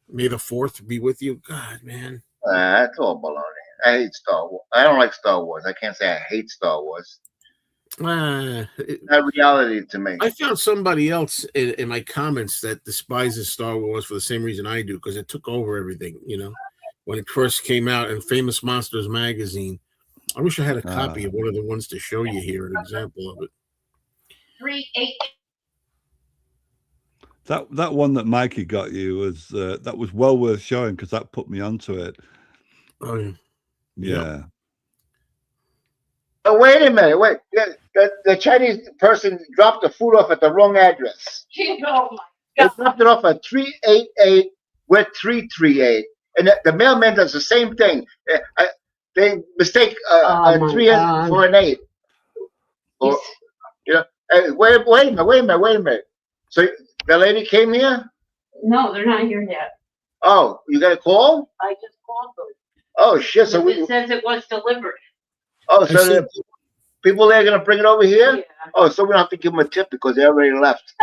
May the 4th be with you. God, man. That's all baloney. I hate Star Wars. I don't like Star Wars. I can't say I hate Star Wars. It's not reality to me. I found somebody else in my comments that despises Star Wars for the same reason I do, because it took over everything, when it first came out in Famous Monsters magazine. I wish I had a copy of one of the ones to show you here, an example of it. 388. That one that Mikey got you was that was well worth showing, because that put me onto it. Oh yeah. Yeah. Oh, wait a minute. Wait. The Chinese person dropped the food off at the wrong address. Oh my They dropped it off at 388 with 338. And the mailman does the same thing. They mistake a 3 for an 8. Or, hey, wait a minute. So the lady came here? No, they're not here yet. Oh, you got a call? I just called them. Oh, shit. So it says it was delivered. Oh, so the people there are going to bring it over here? Yeah. Oh, so we don't have to give them a tip because they already left.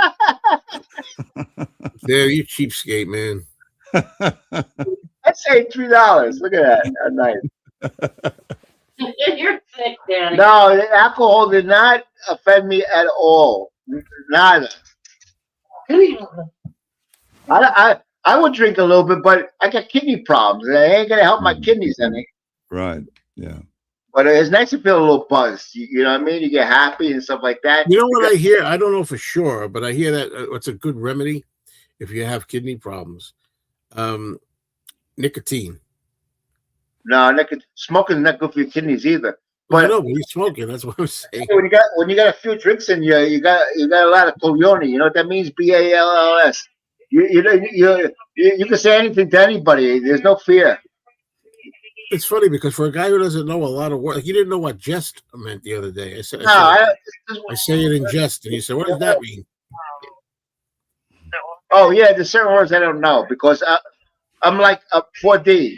There, you cheapskate, man. I'd say $3. Look at that. That's nice. You're sick, Danny. No, the alcohol did not offend me at all. Nada. I would drink a little bit, but I got kidney problems. And I ain't going to help my kidneys any. Right. Yeah. But it's nice to feel a little buzzed. You know what I mean? You get happy and stuff like that. You know what I hear? I don't know for sure, but I hear that it's a good remedy if you have kidney problems. Nicotine. No, smoking is not good for your kidneys either. But I know, but you're smoking. That's what I'm saying. When you got a few drinks in you, you got a lot of Toglioni. You know what that means? BALLS. You can say anything to anybody. There's no fear. It's funny because for a guy who doesn't know a lot of words, like you didn't know what jest meant the other day. I say it in jest, and you said, "What does that mean?" Oh yeah, there's certain words I don't know because I'm like a 4D.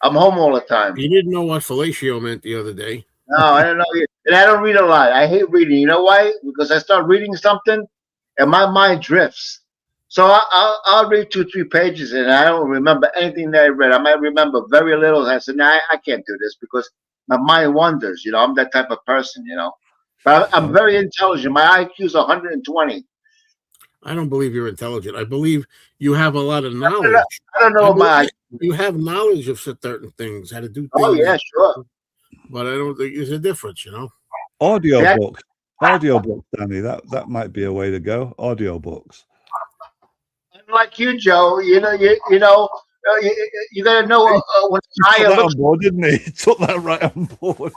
I'm home all the time. You didn't know what fellatio meant the other day. No, I don't know. And I don't read a lot. I hate reading. You know why? Because I start reading something, and my mind drifts. So I'll read 2-3 pages, and I don't remember anything that I read. I might remember very little. I said, "Nah, I can't do this," because my mind wanders. I'm that type of person. But I'm very intelligent. My IQ is 120. I don't believe you're intelligent. I believe you have a lot of knowledge. I don't know my. You have knowledge of certain things, how to do things. Oh yeah, sure. But I don't think there's a difference. Audiobooks, Danny. That might be a way to go. Audiobooks. Like you, Joe, you got to know when a tire looks. On board, didn't he? He took that right on board.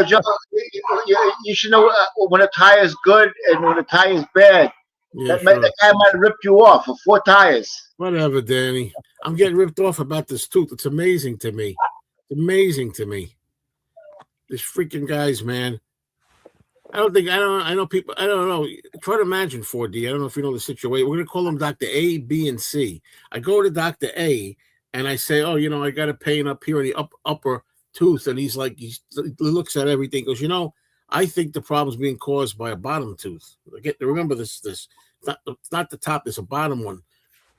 Joe, you should know when a tire is good and when a tire is bad. Yeah, that guy might have ripped you off for 4 tires. Whatever, Danny. I'm getting ripped off about this tooth. It's amazing to me. It's amazing to me. These freaking guys, man. I know people. I don't know. Try to imagine 4D. I don't know if you know the situation. We're going to call them Dr. A, B, and C. I go to Dr. A and I say, "Oh, I got a pain up here in the upper tooth." And he's like, he looks at everything, goes, I think the problem's being caused by a bottom tooth. Remember this. It's not the top. There's a bottom one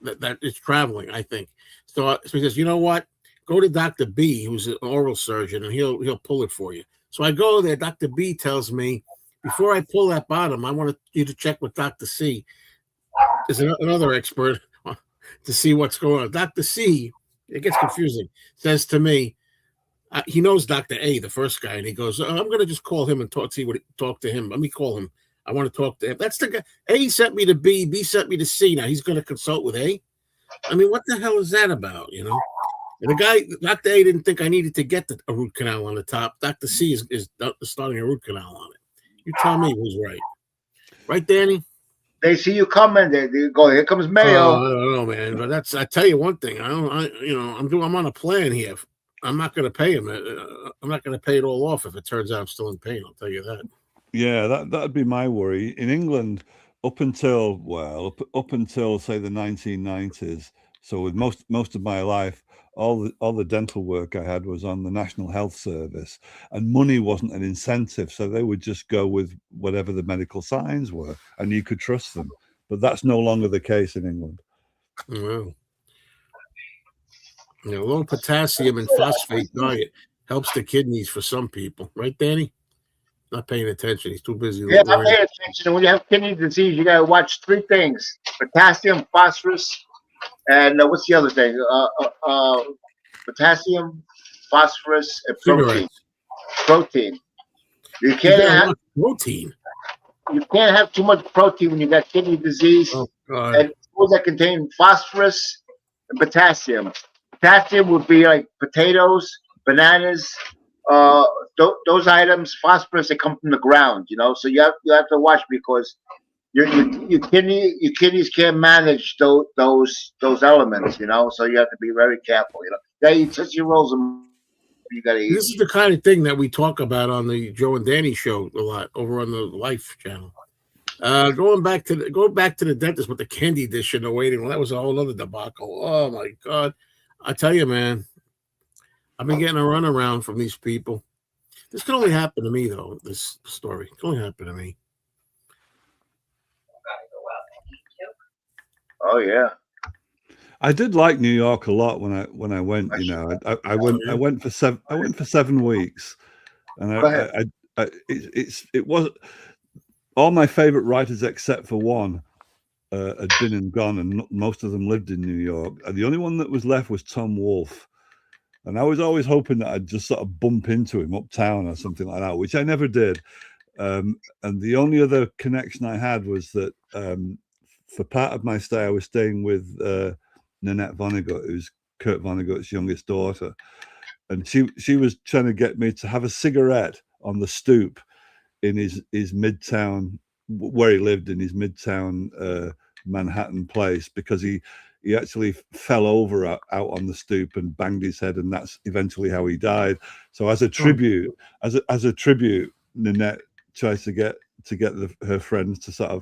that is traveling, I think. So he says, "You know what? Go to Dr. B, who's an oral surgeon, and he'll pull it for you." So I go there. Dr. B tells me, before I pull that bottom, I want you to check with Dr. C. There's another expert to see what's going on. Dr. C, it gets confusing, says to me, he knows Dr. A, the first guy, and he goes, "I'm going to just call him and talk to him. Let me call him. I want to talk to him." That's the guy. A sent me to B, B sent me to C. Now he's going to consult with A. I mean, what the hell is that about, And the guy, Dr. A, didn't think I needed to get a root canal on the top. Dr. C is starting a root canal on it. You tell me who's right. Right, Danny? They see you coming. They go, here comes Mayo. I don't know, man. But that's, I tell you one thing. I'm on a plan here. I'm not going to pay him. I'm not going to pay it all off if it turns out I'm still in pain. I'll tell you that. Yeah, that'd be my worry. In England, up until say the 1990s, so with most of my life, all the dental work I had was on the National Health Service, and money wasn't an incentive, so they would just go with whatever the medical signs were, and you could trust them. But that's no longer the case in England. Wow. Low potassium and phosphate diet helps the kidneys for some people, right, Danny? Not paying attention. He's too busy. Yeah, I'm paying attention. When you have kidney disease, you got to watch 3 things: potassium, phosphorus, and what's the other thing? Potassium, phosphorus, and protein. Cigarettes. Protein. You can't have protein. You can't have too much protein when you got kidney disease. Oh, God. And foods that contain phosphorus and potassium. Potassium would be like potatoes, bananas, those items. Phosphorus, they come from the ground, So you have to watch, because your kidneys can't manage those elements, So you have to be very careful, Yeah, you touch your rolls and you got to eat. This is the kind of thing that we talk about on the Joe and Danny show a lot over on the Life channel. Going back to the dentist with the candy dish in the waiting room. That was a whole other debacle. Oh my God. I tell you, man, I've been getting a runaround from these people. This can only happen to me, though. This story can only happen to me. Oh yeah. I did like New York a lot when I went. I went for 7 weeks, and it was all my favorite writers except for one had been and gone, and most of them lived in New York. And the only one that was left was Tom Wolfe, and I was always hoping that I'd just sort of bump into him uptown or something like that, which I never did. And the only other connection I had was that for part of my stay, I was staying with Nanette Vonnegut, who's Kurt Vonnegut's youngest daughter, and she was trying to get me to have a cigarette on the stoop in his midtown, where he lived, in his midtown Manhattan place, because he actually fell over out on the stoop and banged his head, and that's eventually how he died. So as a tribute, Nanette tries to get her friends to sort of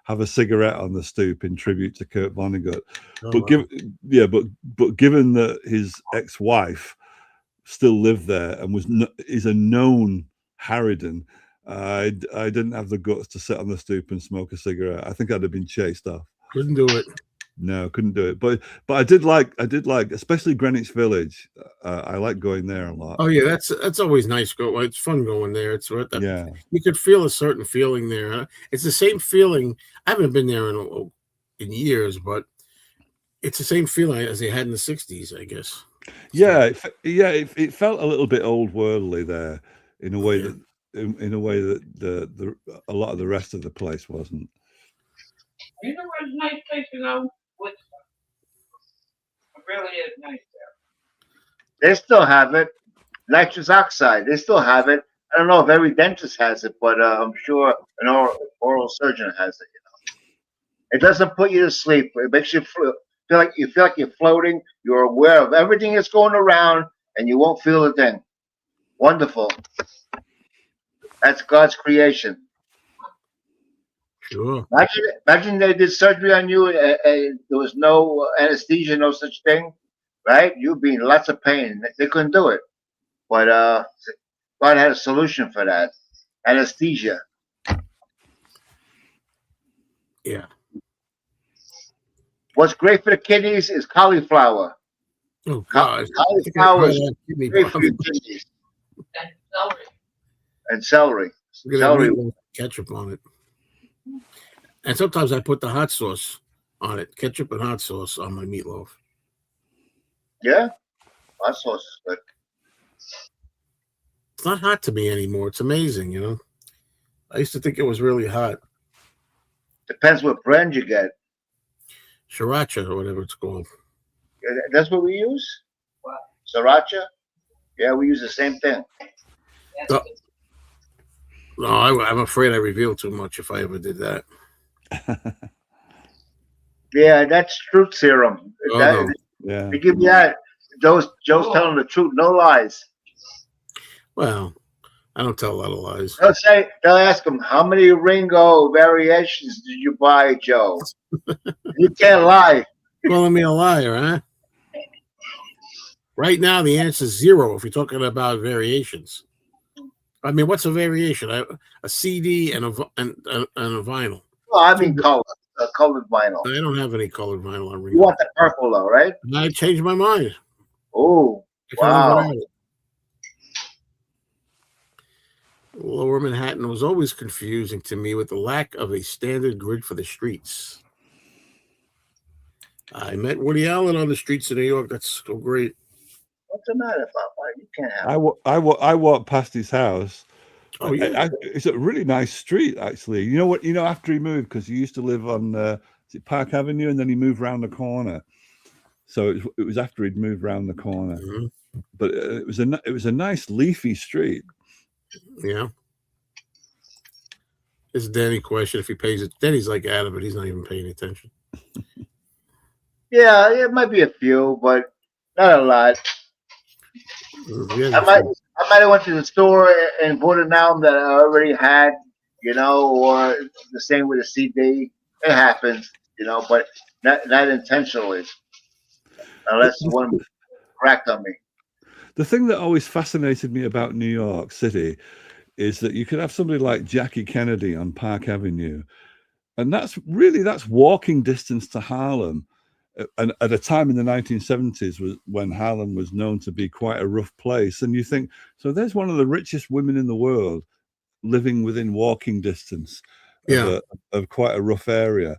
have a cigarette on the stoop in tribute to Kurt Vonnegut. But given that his ex-wife still lived there and is a known Harridan, I didn't have the guts to sit on the stoop and smoke a cigarette. I think I'd have been chased off. Couldn't do it. No, couldn't do it. But I did like, especially Greenwich Village. I like going there a lot. Oh yeah, that's always nice. It's fun going there. It's yeah. You could feel a certain feeling there. It's the same feeling. I haven't been there in years, but it's the same feeling as they had in the '60s, I guess. Yeah, it felt a little bit old worldly there in a way that the a lot of the rest of the place wasn't. You know where's a nice place to go? Woodstock. It really is nice there. They still have it. Nitrous oxide. They still have it. I don't know if every dentist has it, but I'm sure an oral surgeon has it. It doesn't put you to sleep. It makes you feel like you're floating. You're aware of everything that's going around, and you won't feel a thing. Wonderful. That's God's creation. Sure. Imagine they did surgery on you and there was no anesthesia, no such thing, right? You'd be in lots of pain. They couldn't do it. But God had a solution for that. Anesthesia. Yeah. What's great for the kidneys is cauliflower. Oh, God. Cauliflower is great for your kidneys. And celery. Celery. Ketchup on it. And sometimes I put the hot sauce on it. Ketchup and hot sauce on my meatloaf. Yeah? Hot sauce is good. It's not hot to me anymore. It's amazing, I used to think it was really hot. Depends what brand you get. Sriracha or whatever it's called. That's what we use? What? Sriracha? Yeah, we use the same thing. No, I'm afraid I revealed too much if I ever did that. Yeah, that's truth serum. Oh, That, no. Yeah. They give you that. Joe's telling the truth, no lies. Well, I don't tell a lot of lies. They'll ask him, how many Ringo variations did you buy, Joe? You can't lie. Calling me a liar, huh? Right now, the answer is 0 if you're talking about variations. I mean, what's a variation? A CD and a vinyl. Well, I mean colored vinyl. I don't have any colored vinyl on Ringo. You want the purple, though, right? I changed my mind. Oh, wow. Lower Manhattan was always confusing to me with the lack of a standard grid for the streets. I met Woody Allen on the streets of New York. That's so great. What's the matter about that? You can't have I walked past his house. Oh, yeah. It's a really nice street, actually. You know what? You know, after he moved, because he used to live on is it Park Avenue, and then he moved round the corner. So it was after he'd moved round the corner. Mm-hmm. But it was a nice leafy street. Yeah. It's Danny question if he pays it. Danny's like out of it. He's not even paying attention. Yeah, it might be a few, but not a lot. Yeah, I might have went to the store and bought an album that I already had, you know, or the same with a CD. It happens, you know, but not intentionally, unless one cracked on me. The thing that always fascinated me about New York City is that you could have somebody like Jackie Kennedy on Park Avenue, and that's walking distance to Harlem. And at a time in the 1970s was when Harlem was known to be quite a rough place. And you think, so there's one of the richest women in the world living within walking distance of quite a rough area.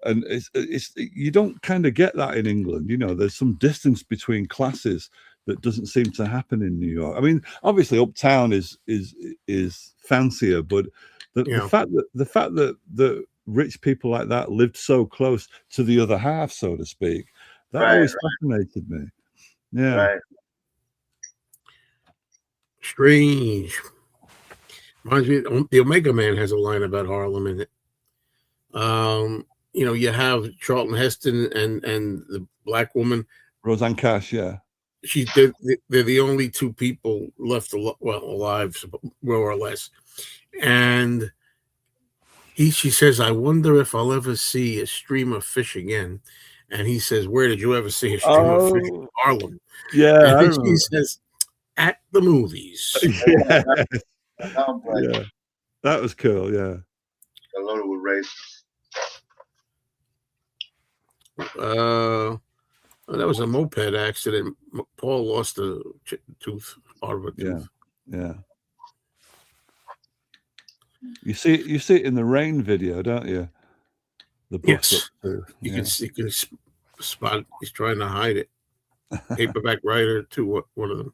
And it's you don't kind of get that in England. You know, there's some distance between classes that doesn't seem to happen in New York. I mean, obviously uptown is fancier, but the fact that rich people like that lived so close to the other half, so to speak, that always fascinated me. Yeah. Right. Strange. Reminds me, the Omega Man has a line about Harlem in it. You know, you have Charlton Heston and the black woman, Roseanne Cash. Yeah, they're the only two people left alive, more or less, and she says, I wonder if I'll ever see a stream of fish again. And he says, where did you ever see a stream of fish in Harlem? Yeah. And she says, at the movies. Yeah. Yeah. That was cool. Yeah. Loaded with race. That was a moped accident. Paul lost a tooth, part of a tooth. Yeah. You see it in the Rain video, don't you? The yes, you can spot it. He's trying to hide it. Paperback writer to one of them.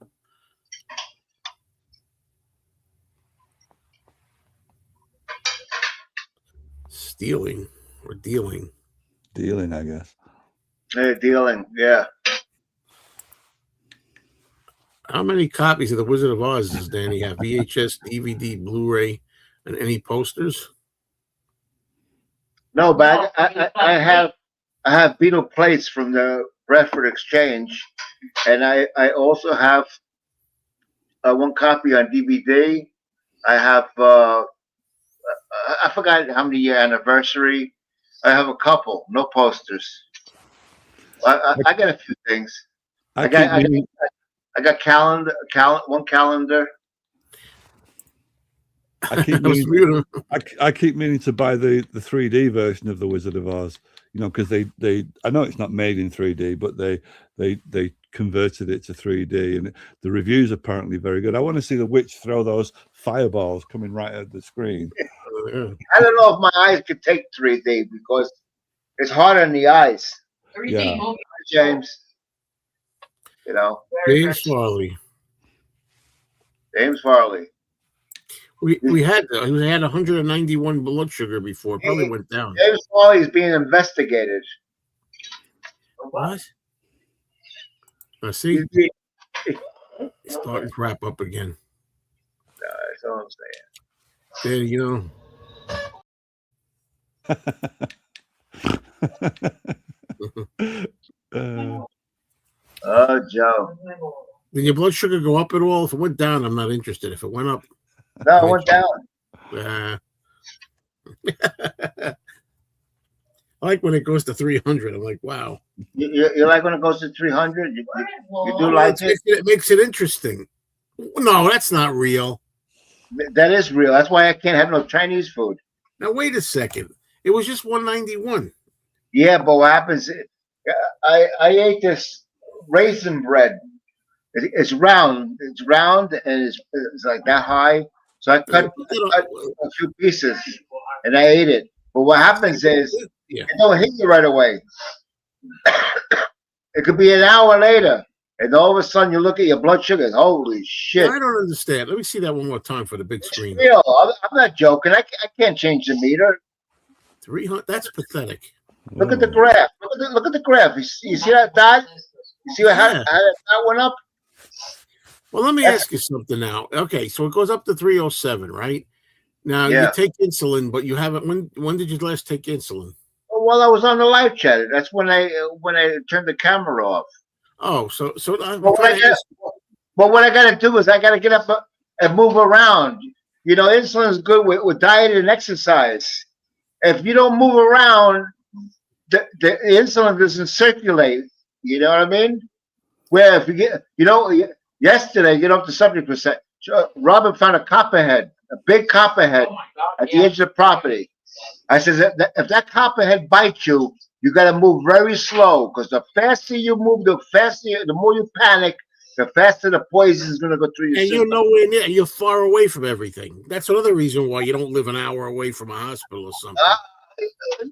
Stealing or dealing? Dealing, I guess. Dealing, yeah. How many copies of The Wizard of Oz does Danny have? VHS, DVD, Blu-ray, and any posters? No, but I have Beatle plates from the Bradford Exchange, and I also have one copy on DVD. I have I forgot how many year anniversary. I have a couple, no posters. I got a few things. I got one calendar. I keep meaning to buy the 3D version of The Wizard of Oz, you know, because they I know it's not made in 3D, but they converted it to 3D, and the reviews are apparently very good. I want to see the witch throw those fireballs coming right at the screen. I don't know if my eyes could take 3D because it's hard on the eyes. Yeah. James, you know, James Farley. James Farley. We had 191 blood sugar before. It probably went down. James Farley is being investigated. What? I see. It's starting to wrap up again. That's all I'm saying. Yeah, you know. Oh, Joe. Did your blood sugar go up at all? If it went down, I'm not interested. If it went up, No, it went down. I like when it goes to 300. I'm like, wow. You like when it goes to 300? You do like it? It makes it interesting. No, that's not real. That is real. That's why I can't have no Chinese food. Now, wait a second. It was just 191. Yeah, but what happens? I ate this raisin bread. It's round. It's round and it's like that high. So I cut a few pieces and I ate it. But what happens is it don't hit you right away. It could be an hour later, and all of a sudden you look at your blood sugars. Holy shit! I don't understand. Let me see that one more time for the big screen. It's real. I'm not joking. I can't change the meter. 300. That's pathetic. Look at the graph. Look at the graph. You see that dot? You see how that went up? Well, let me ask you something now. Okay, so it goes up to 307, right? Now you take insulin, but you haven't. When did you last take insulin? Well, I was on the live chat. That's when I turned the camera off. Oh, so but what I got to do is I got to get up and move around. You know, insulin is good with diet and exercise. If you don't move around, the insulin doesn't circulate. You know what I mean? Where if you get, yesterday, get up to 70%. Robin found a copperhead, a big copperhead at the edge of the property. I said, if that copperhead bites you, you got to move very slow because the faster you move, the more you panic, the faster the poison is going to go through your system. And you're nowhere near. You're far away from everything. That's another reason why you don't live an hour away from a hospital or something.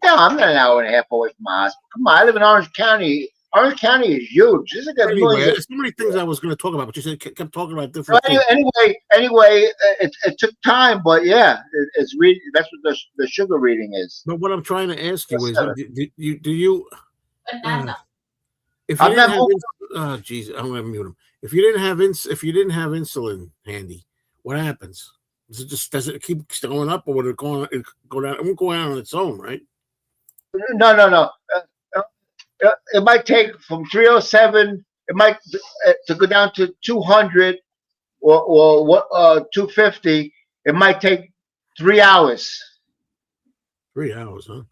No, I'm not an hour and a half away from a hospital. Come on, I live in Orange County. Orange County is huge. Anyway, there's so many things I was going to talk about, but you said kept talking about different things. Anyway, it took time, but yeah, it's reading. That's what the sugar reading is. But what I'm trying to ask you is, do you? If you I'm didn't have, not. Geez, I'm going to mute him. If you didn't have insulin handy, what happens? Does it keep going up, or would it go down? It won't go down on its own, right? No. It might take from 307. It might to go down to 200 or 250. It might take 3 hours. 3 hours, huh?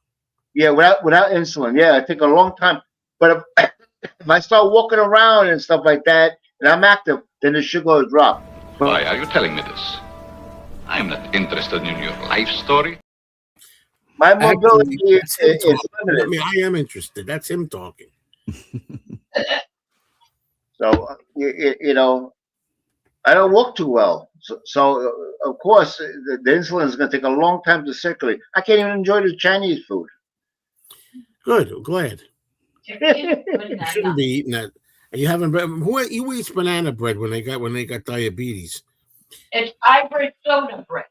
Yeah, without insulin. Yeah, it take a long time. But if I start walking around and stuff like that, and I'm active, then the sugar will drop. Why are you telling me this? I'm not interested in your life story. My mobility is limited. I mean, I am interested. That's him talking. So, I don't walk too well. So of course, the insulin is going to take a long time to circulate. I can't even enjoy the Chinese food. Good. I'm glad. You shouldn't be eating that. And you haven't. Who eats banana bread when they got diabetes? It's Irish soda bread.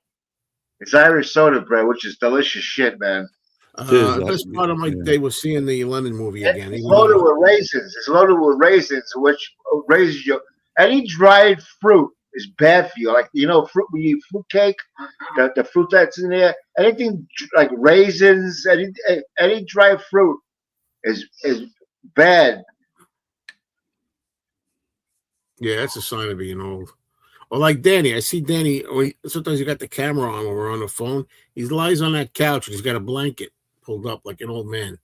It's Irish soda bread, which is delicious shit, man. The best part of my day was seeing the Lennon movie again. It's loaded with raisins. It's loaded with raisins, which raises your. Any dried fruit is bad for you. Like fruit. When you eat fruit cake, the fruit that's in there. Anything like raisins, any dried fruit is bad. Yeah, that's a sign of being old. Or like Danny, I see Danny. Sometimes you got the camera on when we're on the phone. He lies on that couch and he's got a blanket pulled up like an old man.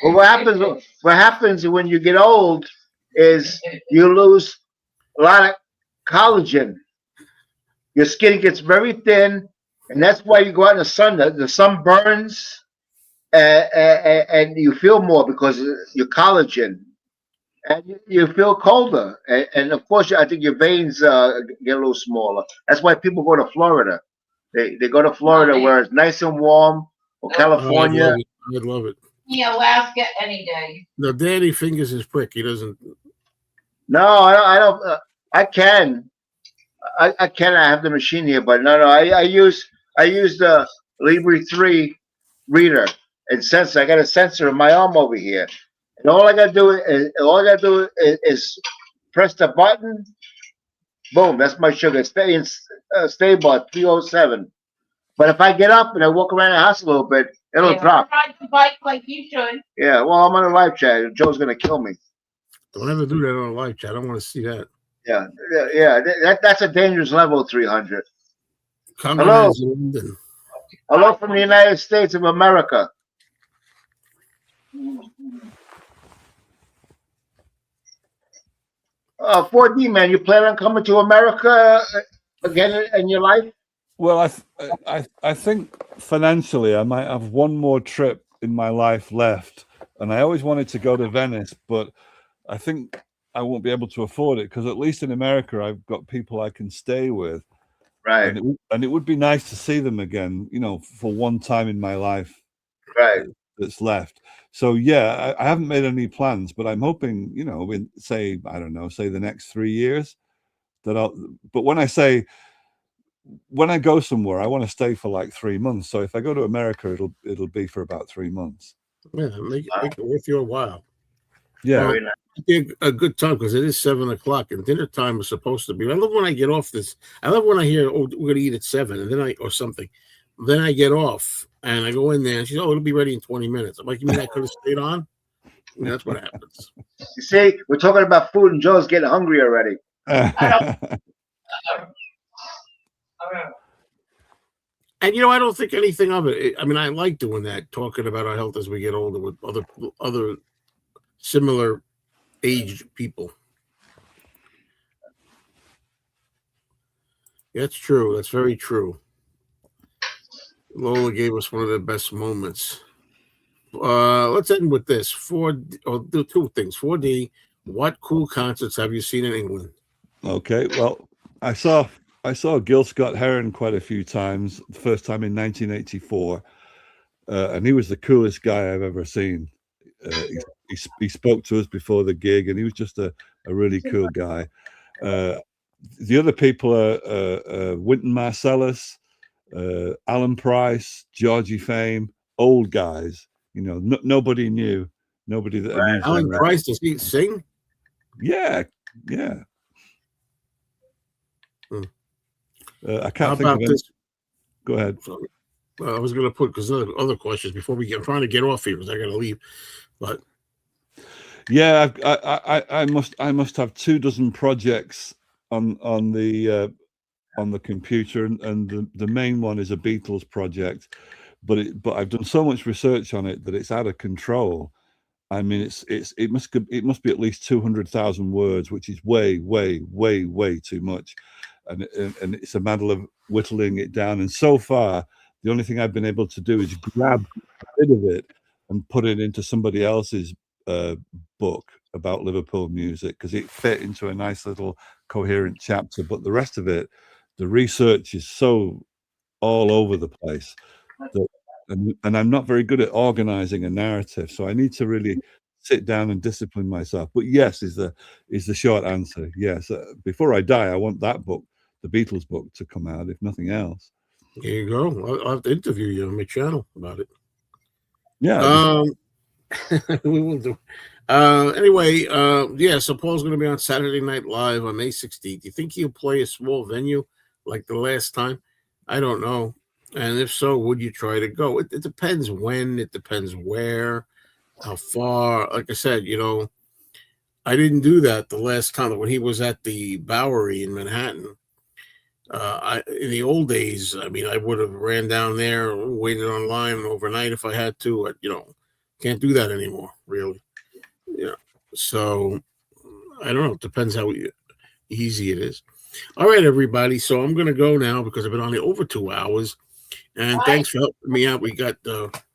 Well, what happens when you get old is you lose a lot of collagen. Your skin gets very thin, and that's why you go out in the sun. The sun burns, and you feel more because of your collagen. And you feel colder, and of course, I think your veins get a little smaller. That's why people go to Florida. They go to Florida where it's nice and warm, or California. I'd love it. Yeah, Alaska any day. No, Danny fingers his prick. He doesn't. No, I don't. I can. I can. I have the machine here, but no. I use the Libre 3 reader and sensor. I got a sensor in my arm over here. And all I gotta do is press the button. Boom, that's my sugar. Stay stable at 307. But if I get up and I walk around the house a little bit, it'll drop. Ride the bike like you should. Yeah, well, I'm on a live chat. Joe's gonna kill me. Don't ever do that on a live chat. I don't want to see that. Yeah. That's a dangerous level. 300. Hello. Hello from the United States of America. 4D man, you plan on coming to America again in your life? Well, I think financially I might have one more trip in my life left, and I always wanted to go to Venice, but I think I won't be able to afford it because at least in America I've got people I can stay with, right? And it would be nice to see them again, you know, for one time in my life, right? That's left. So yeah, I haven't made any plans, but I'm hoping, you know, in say I don't know, say the next 3 years that I'll. But when I go somewhere, I want to stay for like 3 months. So if I go to America, it'll be for about 3 months. Yeah, make it worth your while. Yeah, well, a good time because it is 7 o'clock and dinner time is supposed to be. I love when I get off this. I love when I hear, "Oh, we're gonna eat at 7," and then or something. Then I get off and I go in there and she's, "Oh, it'll be ready in 20 minutes." I'm like, "You mean I could have stayed on?" And that's what happens. You see, we're talking about food, and Joe's getting hungry already. And you know, I don't think anything of it. I mean, I like doing that, talking about our health as we get older with other similar aged people. That's true. That's very true. Lola gave us one of the best moments. Let's end with this. I'll do two things. 4D. What cool concerts have you seen in England? Okay, well, I saw Gil Scott-Heron quite a few times. The first time in 1984, and he was the coolest guy I've ever seen. He spoke to us before the gig, and he was just a really cool guy. The other people are Wynton Marsalis, Alan Price, Georgie Fame, old guys. You know, nobody new, nobody that. Right. Alan Price, does he sing? Yeah. I can't think of this. Go ahead. I was going to put because other questions before we get. I'm trying to get off here because I got to leave. But yeah, I must have 24 projects on the computer, and the main one is a Beatles project, but I've done so much research on it that it's out of control. I mean, it must be at least 200,000 words, which is way too much, and it's a matter of whittling it down. And so far, the only thing I've been able to do is grab a bit of it and put it into somebody else's book about Liverpool music because it fit into a nice little coherent chapter. But the rest of it, the research is so all over the place that. And I'm not very good at organizing a narrative, so I need to really sit down and discipline myself. But yes, is the short answer. Yes, before I die, I want that book, the Beatles book, to come out, if nothing else. There you go. I'll have to interview you on my channel about it. Yeah, we will do. Anyway, yeah. So Paul's going to be on Saturday Night Live on May 16th. Do you think he'll play a small venue like the last time? I don't know. And if so, would you try to go? It depends when, it depends where, how far. Like I said, you know, I didn't do that the last time when he was at the Bowery in Manhattan. In the old days, I mean, I would have ran down there, waited online overnight if I had to. You know, can't do that anymore, really. Yeah. So I don't know. It depends how easy it is. All right, everybody. So I'm going to go now because I've been on over 2 hours. And thanks for helping me out. We got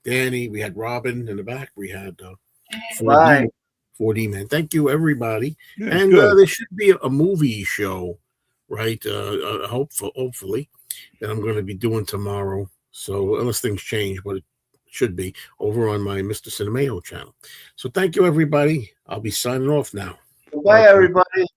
Danny, we had Robin in the back, we had 4D man. Thank you, everybody. Yeah, and there should be a movie show, right? Hopefully, that I'm going to be doing tomorrow. So unless things change, but it should be over on my Mr. Mayo channel. So thank you, everybody. I'll be signing off now. Bye, everybody.